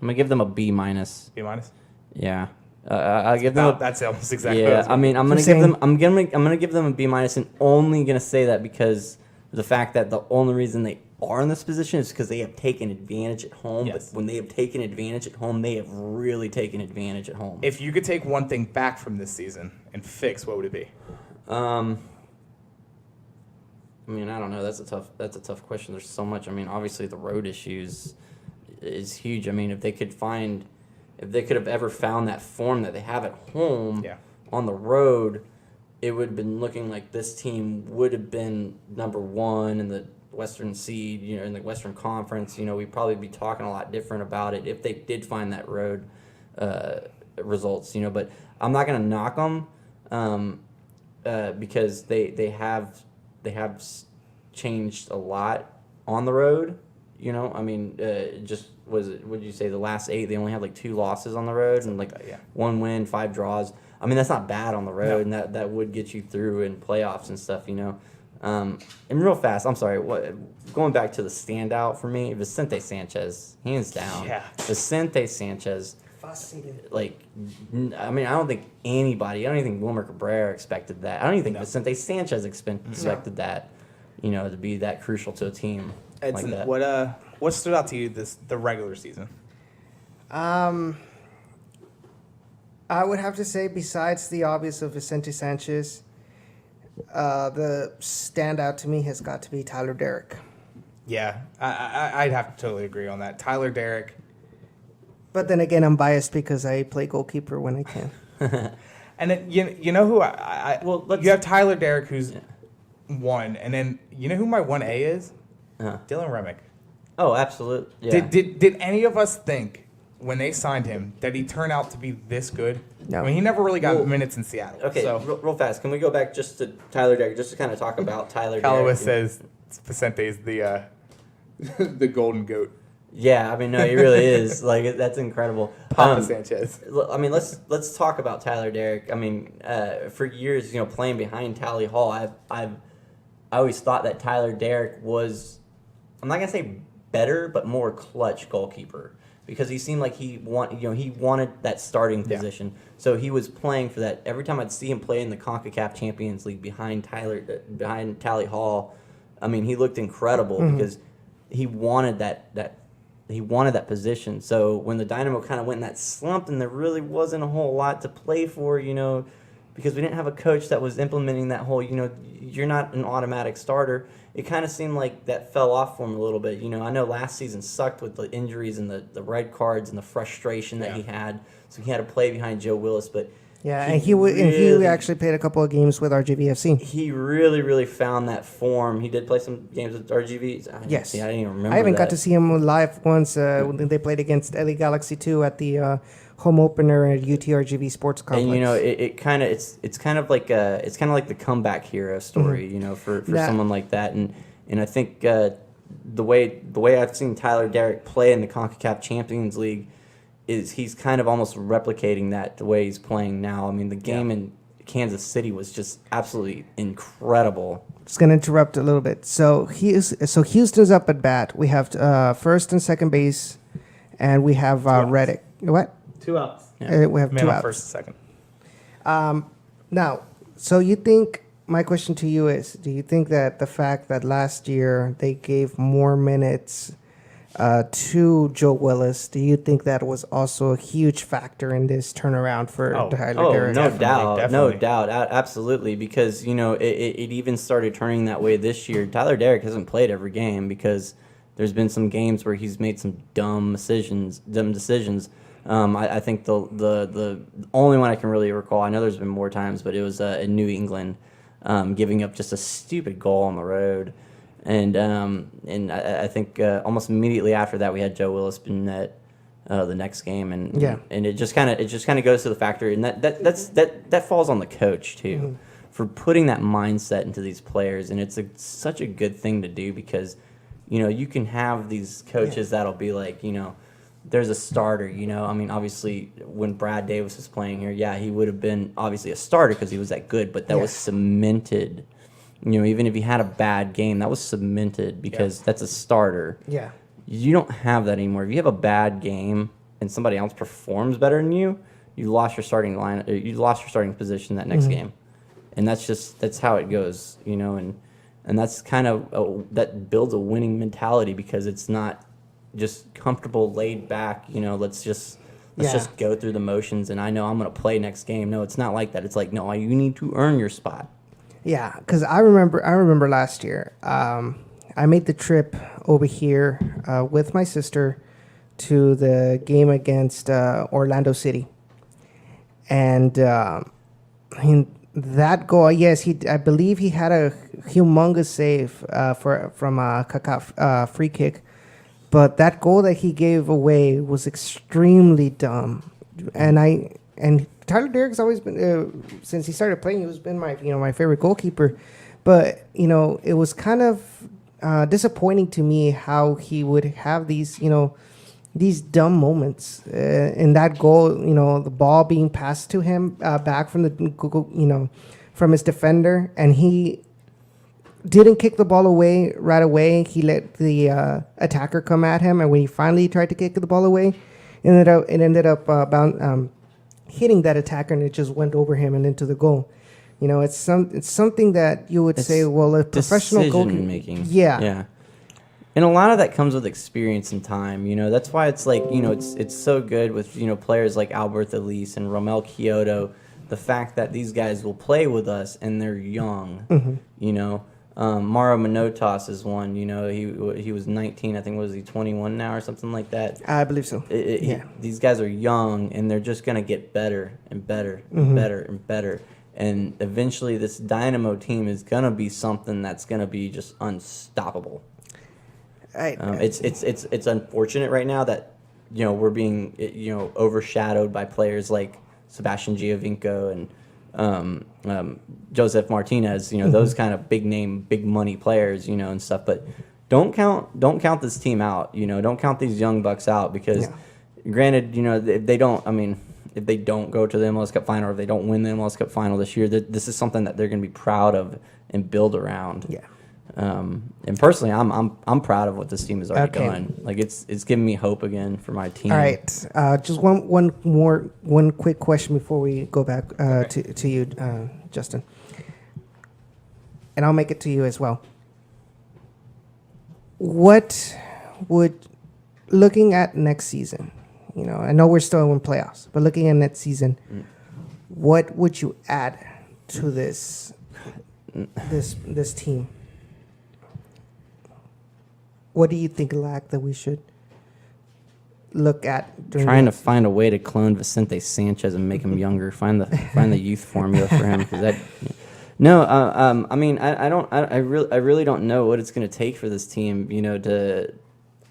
gonna give them a B minus. B minus. Yeah, I'll give them. That's almost exactly. what I Yeah, was I mean, I'm gonna Same. give them. I'm gonna give them a B minus, and only gonna say that because of the fact that the only reason they are in this position is because they have taken advantage at home. Yes. But when they have taken advantage at home, they have really taken advantage at home. If you could take one thing back from this season and fix, what would it be? I mean, I don't know. That's a tough question. There's so much. I mean, obviously the road issues is huge. I mean, if they could have ever found that form that they have at home Yeah. on the road, it would have been looking like this team would have been number one in the Western seed, in the Western Conference. We'd probably be talking a lot different about it if they did find that road results. But I'm not going to knock them because they have changed a lot on the road. I mean, would you say the last 8? They only had 2 losses on the road and yeah. 1 win, 5 draws. I mean, that's not bad on the road, and that would get you through in playoffs and stuff. And real fast, I'm sorry. Going back to the standout for me, Vicente Sanchez, hands down. Yeah. Vicente Sanchez. Fascinating. I mean, I don't even think Wilmer Cabrera expected that. I don't even think Vicente Sanchez expected that, to be that crucial to a team Edson, like that. what stood out to you the regular season? I would have to say, besides the obvious of Vicente Sanchez, the standout to me has got to be Tyler Derrick. Yeah, I'd have to totally agree on that. Tyler Derrick. But then again, I'm biased because I play goalkeeper when I can. And then, you know who you have Tyler Derrick, who's 1, and then you know who my 1A is? Uh-huh. Dylan Remick. Oh, absolutely. Yeah. Did any of us think when they signed him that he turned out to be this good. No. I mean, he never really got minutes in Seattle. Okay, So real fast. Can we go back just to Tyler Derrick, just to kind of talk about Tyler Derrick? Callaway says Vicente is the the golden goat. Yeah, I mean, no, he really is. Like, that's incredible. Papa Sanchez. I mean, let's talk about Tyler Derrick. I mean, for years, playing behind Tally Hall, I always thought that Tyler Derrick was, I'm not gonna say better, but more clutch goalkeeper, because he seemed like he wanted that starting position. So he was playing for that. Every time I'd see him play in the CONCACAF Champions League behind Tally Hall, I mean, he looked incredible because he wanted that position. So when the Dynamo kind of went in that slump and there really wasn't a whole lot to play for, because we didn't have a coach that was implementing that whole, you're not an automatic starter, it kind of seemed like that fell off for him a little bit. I know last season sucked with the injuries and the red cards and the frustration that he had. So he had to play behind Joe Willis, but and he actually played a couple of games with RGVFC. he really, really found that form. He did play some games with RGV. Yes. I didn't even remember I even that. got to see him live once when they played against LA Galaxy 2 at the home opener at UTRGV Sports Complex. And it's kind of like the comeback hero story, for someone like that. And I think the way I've seen Tyler Derrick play in the CONCACAF Champions League is he's kind of almost replicating that the way he's playing now. I mean, the game in Kansas City was just absolutely incredible. Just gonna interrupt a little bit. So Houston's up at bat. We have first and second base, and we have Reddick. What? 2 outs. We have Man 2 on outs. first and second. Now, so you think? My question to you is: do you think that the fact that last year they gave more minutes to Joe Willis, do you think that was also a huge factor in this turnaround for Tyler Derrick? No Definitely. doubt, absolutely, because it even started turning that way this year. Tyler Derrick hasn't played every game because there's been some games where he's made some dumb decisions. I think the only one I can really recall, I know there's been more times, but it was in New England, giving up just a stupid goal on the road. And I think almost immediately after that we had Joe Willis in net the next game, and it just kind of goes to the factor, and that falls on the coach too, for putting that mindset into these players, and it's such a good thing to do, because you can have these coaches that'll be like, there's a starter, I mean, obviously when Brad Davis was playing here, he would have been obviously a starter because he was that good, but that was cemented. Even if he had a bad game, that was cemented because that's a starter. Yeah. You don't have that anymore. If you have a bad game and somebody else performs better than you, you lost your starting line. You lost your starting position that next game, and that's how it goes. And that's kind of that builds a winning mentality, because it's not just comfortable, laid back. Let's just go through the motions, and I know I'm going to play next game. No, it's not like that. It's like, no, you need to earn your spot. Yeah, because I remember last year, I made the trip over here with my sister to the game against Orlando City, and that goal, yes, I believe he had a humongous save from a Kaká free kick, but that goal that he gave away was extremely dumb, and Tyler Derrick's always been, since he started playing, he's been my favorite goalkeeper. But, it was kind of disappointing to me how he would have these dumb moments. In that goal, the ball being passed to him back from from his defender, and he didn't kick the ball away right away. He let the attacker come at him, and when he finally tried to kick the ball away, it ended up hitting that attacker, and it just went over him and into the goal. It's something that you would say, well, a professional goalkeeper making. Yeah. And a lot of that comes with experience and time. That's why it's like, it's so good with, players like Albert Elise and Romel Kyoto. The fact that these guys will play with us and they're young, Mauro Manotas is one. He was 19. I think, was he 21 now or something like that? I believe so. These guys are young, and they're just gonna get better and better and better and better. And eventually, this Dynamo team is gonna be something that's gonna be just unstoppable. It's unfortunate right now that we're being overshadowed by players like Sebastian Giovinco and Joseph Martinez, those kind of big name, big money players, and stuff. But don't count this team out. Don't count these young bucks out because, granted, if they don't, if they don't go to the MLS Cup final or if they don't win the MLS Cup final this year, this is something that they're going to be proud of and build around. Yeah. And personally, I'm proud of what this team has already done. Like it's giving me hope again for my team. All right. Just one quick question before we go back to you, Justin. And I'll make it to you as well. What would, looking at next season, I know we're still in playoffs, but looking at next season, what would you add to this team? What do you think lack that we should look at? Trying to find a way to clone Vicente Sanchez and make him younger. Find the youth formula for him because that. No, I really don't know what it's going to take for this team, to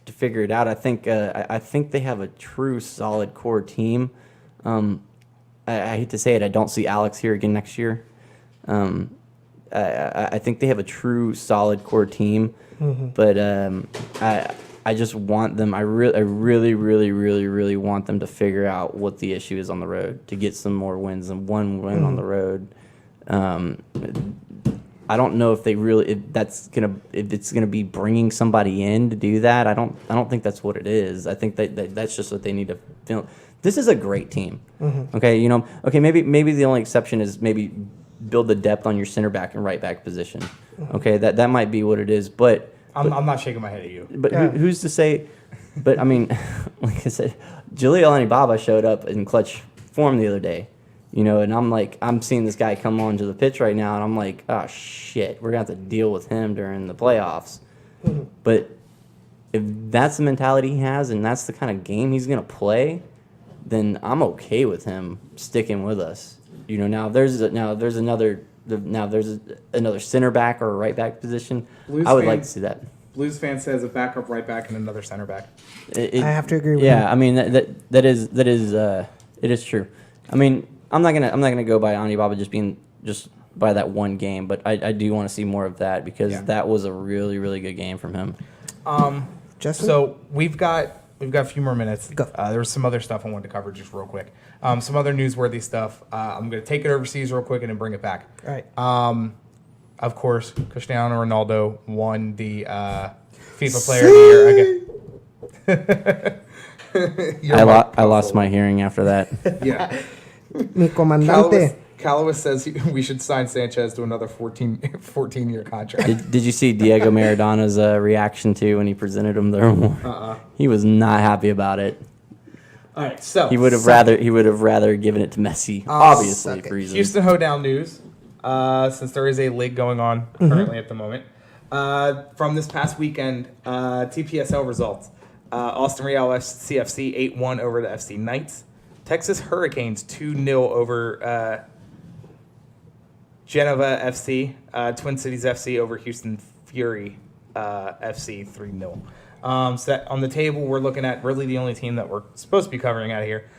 figure it out. I think they have a true solid core team. I hate to say it, I don't see Alex here again next year. I think they have a true solid core team, but I just want them. I really want them to figure out what the issue is on the road to get some more wins and one win on the road. I don't know if it's gonna be bringing somebody in to do that. I don't think that's what it is. I think that's just what they need to feel. This is a great team. Okay, maybe the only exception is maybe build the depth on your center back and right back position. Okay, that might be what it is. But I'm not shaking my head at you. But who's to say? But like I said, Jaleel Anibaba showed up in clutch form the other day. And I'm seeing this guy come onto the pitch right now, and I'm like, oh shit, we're gonna have to deal with him during the playoffs. But if that's the mentality he has, and that's the kind of game he's gonna play, then I'm okay with him sticking with us. Now there's another center back or a right back position. I would like to see that. Blues fan says a backup right back and another center back. I have to agree with you. Yeah, that is true. I'm not gonna go by Anibaba just by that one game, but I do want to see more of that because that was a really, really good game from him. Justin? So we've got a few more minutes. Go. There was some other stuff I wanted to cover just real quick. Some other newsworthy stuff. I'm going to take it overseas real quick and then bring it back. All right. Of course, Cristiano Ronaldo won the FIFA Player of the Year. I lost my hearing after that. Yeah. Mi comandante. Callaway says we should sign Sanchez to another 14-year contract. Did you see Diego Maradona's reaction to when he presented him there? He was not happy about it. All right, so he would have rather given it to Messi, obviously for reasons. Houston Hoedown news, since there is a league going on currently at the moment. From this past weekend, TPSL results: Austin Real CFC 8-1 over the FC Knights. Texas Hurricanes 2-0 over Genova FC. Twin Cities FC over Houston Fury FC 3-0. So that on the table, we're looking at really the only team that we're supposed to be covering out of here.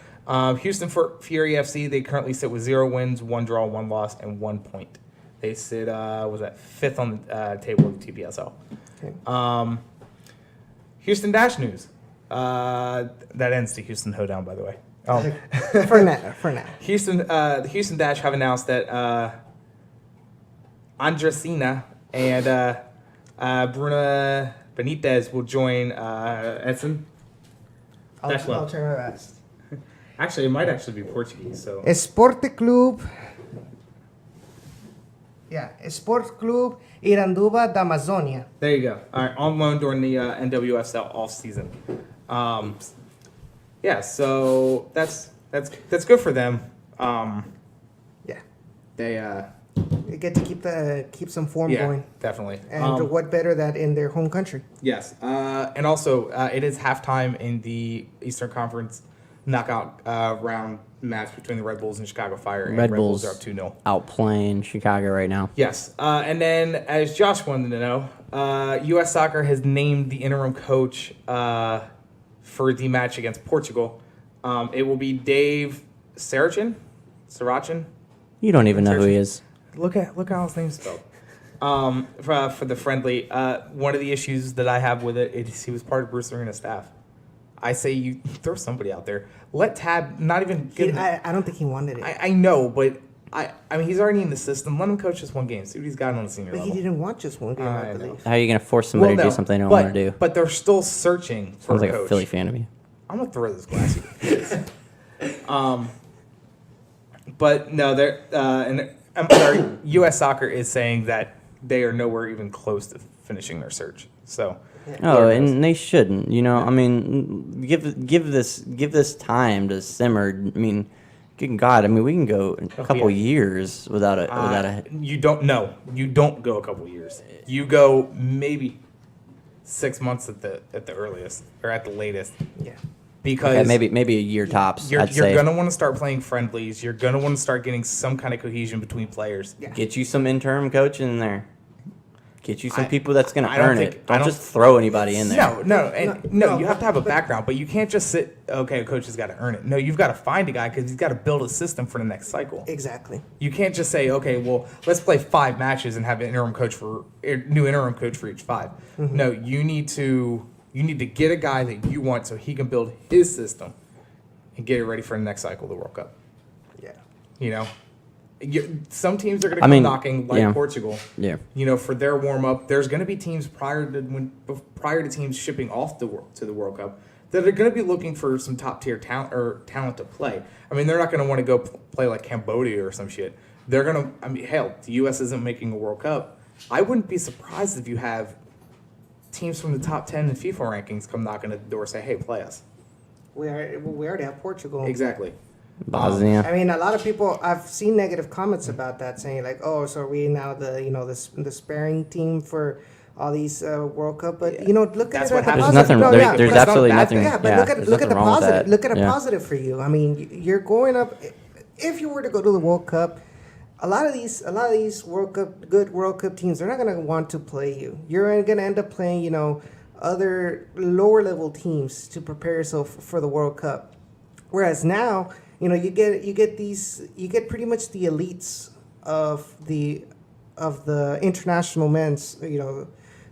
Houston Fury FC, they currently sit with 0 wins, 1 draw, 1 loss, and 1 point. They sit, fifth on the table of the TPSL. Okay. Houston Dash news. That ends the Houston Hoedown, by the way. For now. The Houston Dash have announced that Andresina and Bruna Benitez will join Edson. I'll try my best. Actually, it might actually be Portuguese. So Esporte Club. Yeah, Esporte Club Iranduba da Amazônia. There you go. All right, on loan during the NWSL off season. Yeah, so that's good for them. Yeah, they get to keep some form going. Definitely. And what better that in their home country? Yes, and also it is halftime in the Eastern Conference knockout round match between the Red Bulls and Chicago Fire. And Red Bulls are up 2-0. Outplaying Chicago right now. Yes, and then as Josh wanted to know, U.S. Soccer has named the interim coach for the match against Portugal. It will be Dave Saracen. You don't even know who he is. Look how his name's spelled. For the friendly, one of the issues that I have with it is he was part of Bruce Arena's staff. I say you throw somebody out there. Let Tab not even get. I don't think he wanted it. I know, but I mean he's already in the system. Let him coach just one game. See what he's got on the senior But level. he didn't want just one game, I believe. How are you going to force somebody to do something they don't want to do? But they're still searching for Sounds like a coach. a Philly fan to me. I'm gonna throw this glass. But no, they're I'm sorry. U.S. Soccer is saying that they are nowhere even close to finishing their search. So. Oh, and they shouldn't. You know, I mean, give this time to simmer. I mean, good God, I mean, we can go a couple years without a. You don't go a couple years. You go maybe 6 months at the earliest or at the latest. Yeah. Because maybe a year tops. You're I'd say. gonna want to start playing friendlies. You're gonna want to start getting some kind of cohesion between players. Yeah. Get you some interim coaching in there. Get you some people that's going to I don't earn think- it. I Don't don't- just throw anybody in there. No, you have to have a background, but you can't just sit. Okay, a coach has got to earn it. No, you've got to find a guy because he's got to build a system for the next cycle. Exactly. You can't just say, okay, well, let's play 5 matches and have an new interim coach for each 5. Mm-hmm. No, you need to get a guy that you want so he can build his system and get it ready for the next cycle of the World Cup. Yeah. You know, some teams are going to come knocking like Portugal. Yeah. You know, for their warm up, there's going to be teams prior to teams shipping off to the World Cup that are going to be looking for some top tier talent to play. I mean, they're not going to want to go play like Cambodia or some shit. They're going to. I mean, hell, the U.S. isn't making a World Cup. I wouldn't be surprised if you have teams from the top 10 in FIFA rankings come knocking at the door and say, "Hey, play us." We already have Portugal. Exactly. Bosnia. I mean, a lot of people. I've seen negative comments about that, saying like, "Oh, so are we now the sparing team for all these World Cup?" But look That's at it. what At the happens. There's nothing. No, There's, yeah, there's but- absolutely not nothing. Yeah, but yeah, look at there's the nothing wrong with positive. that. Look at a Yeah. positive for you. I mean, you're going up. If you were to go to the World Cup, a lot of these good World Cup teams, they're not going to want to play you. You're going to end up playing, other lower level teams to prepare yourself for the World Cup. Whereas now, you get pretty much the elites of the international men's,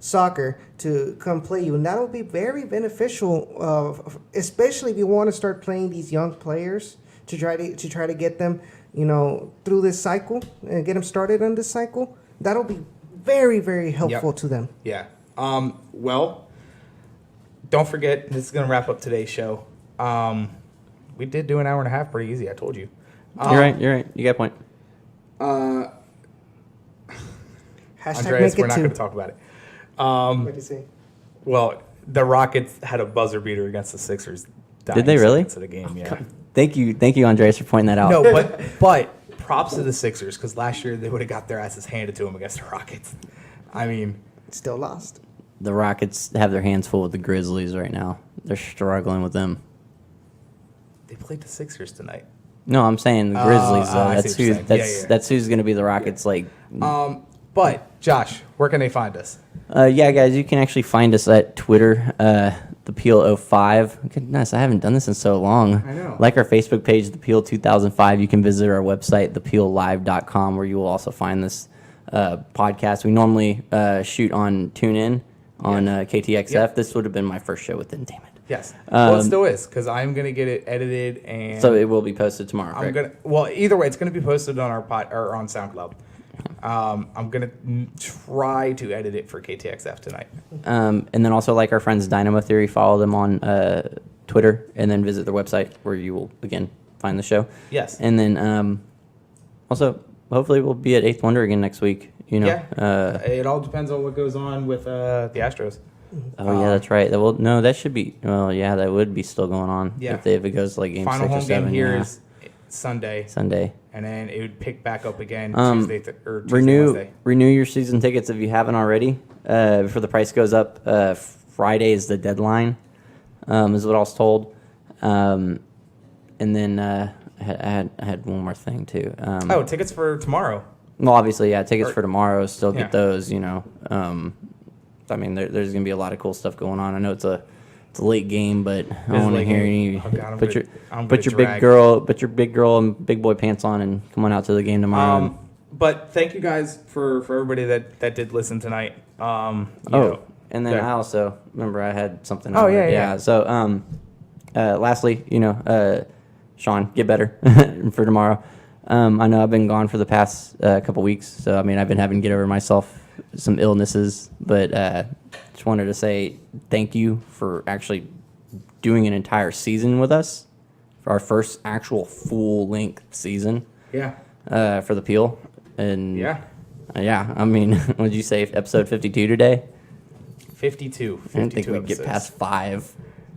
soccer to come play you, and that'll be very beneficial, especially if you want to start playing these young players to try to get them, through this cycle and get them started on this cycle. That'll be very, very helpful to them. Yeah. Well, don't forget, this is going to wrap up today's show. We did do an hour and a half pretty easy, I told you. You're right. You got a point. Hashtag Andreas, make we're it not two. going to talk about it. What do you say? Well, the Rockets had a buzzer beater against the Sixers. Did they really? To the game, yeah. Thank you, Andreas, for pointing that out. No, but props to the Sixers because last year they would have got their asses handed to them against the Rockets. I mean, Still lost. The Rockets have their hands full with the Grizzlies right now. They're struggling with them. they played the Sixers tonight. No, I'm saying the Grizzlies. I see That's what you're who. saying. Yeah. That's who's going to be the Rockets. But Josh, where can they find us? Yeah, guys, you can actually find us at Twitter, the Peel 05. Goodness, I haven't done this in so long. I know. Like our Facebook page, the Peel 2005. You can visit our website, thepeellive.com, where you will also find this podcast. We normally shoot on TuneIn on KTXF. Yep. This would have been my first show with Entertainment. Yes. Well, it still is because I'm gonna get it edited and So it will be posted tomorrow. I'm correct? gonna. Well, either way, it's gonna be posted on our or on SoundCloud. I'm gonna try to edit it for KTXF tonight. And then also, like our friends Dynamo Theory, follow them on Twitter, and then visit their website where you will again find the show. Yes. And then also, hopefully, we'll be at Eighth Wonder again next week. Yeah. It all depends on what goes on with the Astros. Oh yeah, that's right. That should be. Well, yeah, that would be still going on. Yeah. If it goes like game Final 6 or home 7. game here yeah. is Sunday, Sunday. and then it would pick back up again Tuesday or Wednesday. Renew your season tickets if you haven't already. Before the price goes up. Friday is the deadline. Is what I was told. And then I had one more thing too. Tickets for tomorrow. Well, obviously, yeah, tickets for tomorrow. Still get Yeah. those. I mean, there's going to be a lot of cool stuff going on. I know it's a It's a late game, but I It's don't want a to late hear game. any. Oh, God, put your I'm put gonna your drag. big girl and big boy pants on and come on out to the game tomorrow. But thank you guys for everybody that did listen tonight. You know, and then yeah. I also remember I had something. Oh, on yeah, it. yeah. So lastly, Sean, get better for tomorrow. I know I've been gone for the past couple weeks, so I mean I've been having to get over myself some illnesses, but just wanted to say thank you for actually doing an entire season with us for our first actual full length season Yeah. for the Peel. And Yeah. I mean, what did you say? Episode 52 today? 52. I didn't think we'd episodes. get past 5.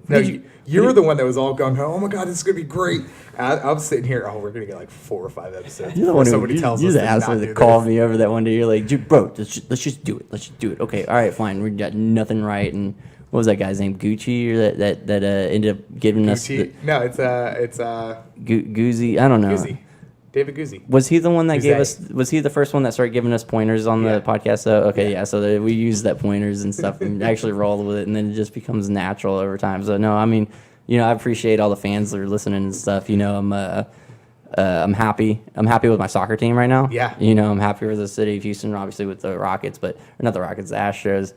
No, you were the one that was all gung ho. Oh my God, this is gonna be great. I was sitting here. Oh, we're gonna get like 4 or 5 episodes. You're the before one somebody who tells you're us the to not asshole do that called this. me over that one day. You're like, "Dude, bro, let's just do it. Let's just do it. Okay, all right, fine. We got nothing right." And what was that guy's name? Gucci, or that ended up giving us Gucci. No, it's Goozy. I don't know. Guzzi. David Guzzi. Was he the one that gave Guzzi. us? Was he the first one that started giving us pointers on Yeah. the podcast? So okay, yeah. So we use that pointers and stuff and actually roll with it, and then it just becomes natural over time. So no, I mean, I appreciate all the fans that are listening and stuff. I'm happy. I'm happy with my soccer team right now. Yeah. I'm happy with the city of Houston, obviously with the Rockets, or not the Rockets, the Astros.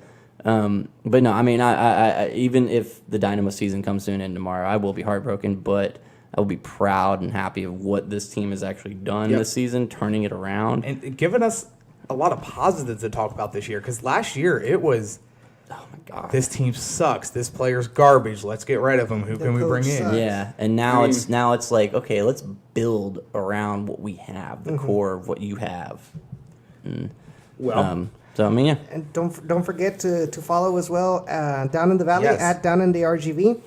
But no, I mean, I even if the Dynamo season comes to an end tomorrow, I will be heartbroken, but I will be proud and happy of what this team has actually done Yep. this season, turning it around. And giving us a lot of positives to talk about this year. Because last year it was, Oh my God. this team sucks. This player's garbage. Let's get rid of him. Who The can we bring coach in? sucks. Yeah, and now I mean- it's like, okay, let's build around what we have, the core of what you have. Well, So I mean, yeah. And don't forget to follow as well down in the valley Yes. at Down in the RGV.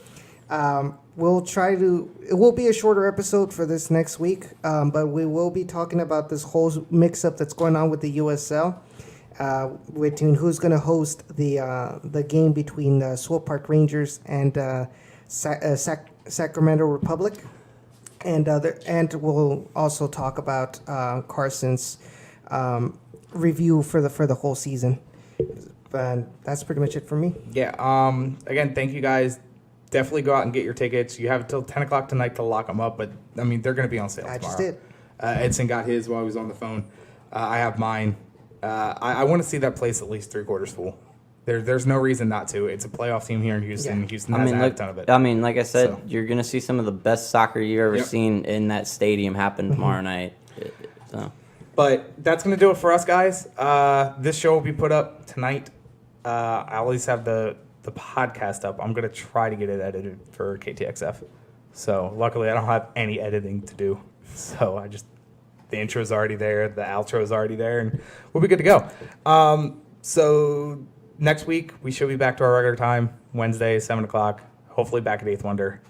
It will be a shorter episode for this next week, but we will be talking about this whole mix up that's going on with the USL, between who's going to host the game between the Swope Park Rangers and Sacramento Republic, and we'll also talk about Carson's review for the whole season. But that's pretty much it for me. yeah. Again, thank you guys. Definitely go out and get your tickets. You have until 10 o'clock tonight to lock them up, but I mean, they're going to be on sale I tomorrow. just did. Edson got his while he was on the phone. I have mine. I want to see that place at least 3/4 full. There's no reason not to. It's a playoff team here in Houston. Yeah. Houston I has mean, a ton of it. like I said, So. you're gonna see some of the best soccer you've ever Yep. seen in that stadium happen tomorrow night. So But that's going to do it for us, guys. This show will be put up tonight. I always have the podcast up. I'm going to try to get it edited for KTXF. So luckily, I don't have any editing to do. So the intro's already there, the outro's already there, and we'll be good to go. So next week, we should be back to our regular time, Wednesday, 7 o'clock. Hopefully back at 8th Wonder.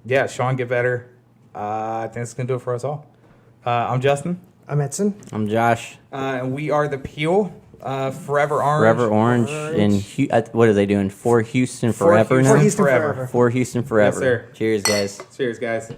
Yeah, Sean, get better. I think that's going to do it for us all. I'm Justin, I'm Edson. I'm Josh. and we are the Peel, Forever Orange. Forever Orange, and what are they doing? For Houston Forever Houston now. For Houston Forever. Forever. For Houston Forever. Yes, sir. Cheers, guys. Cheers, guys.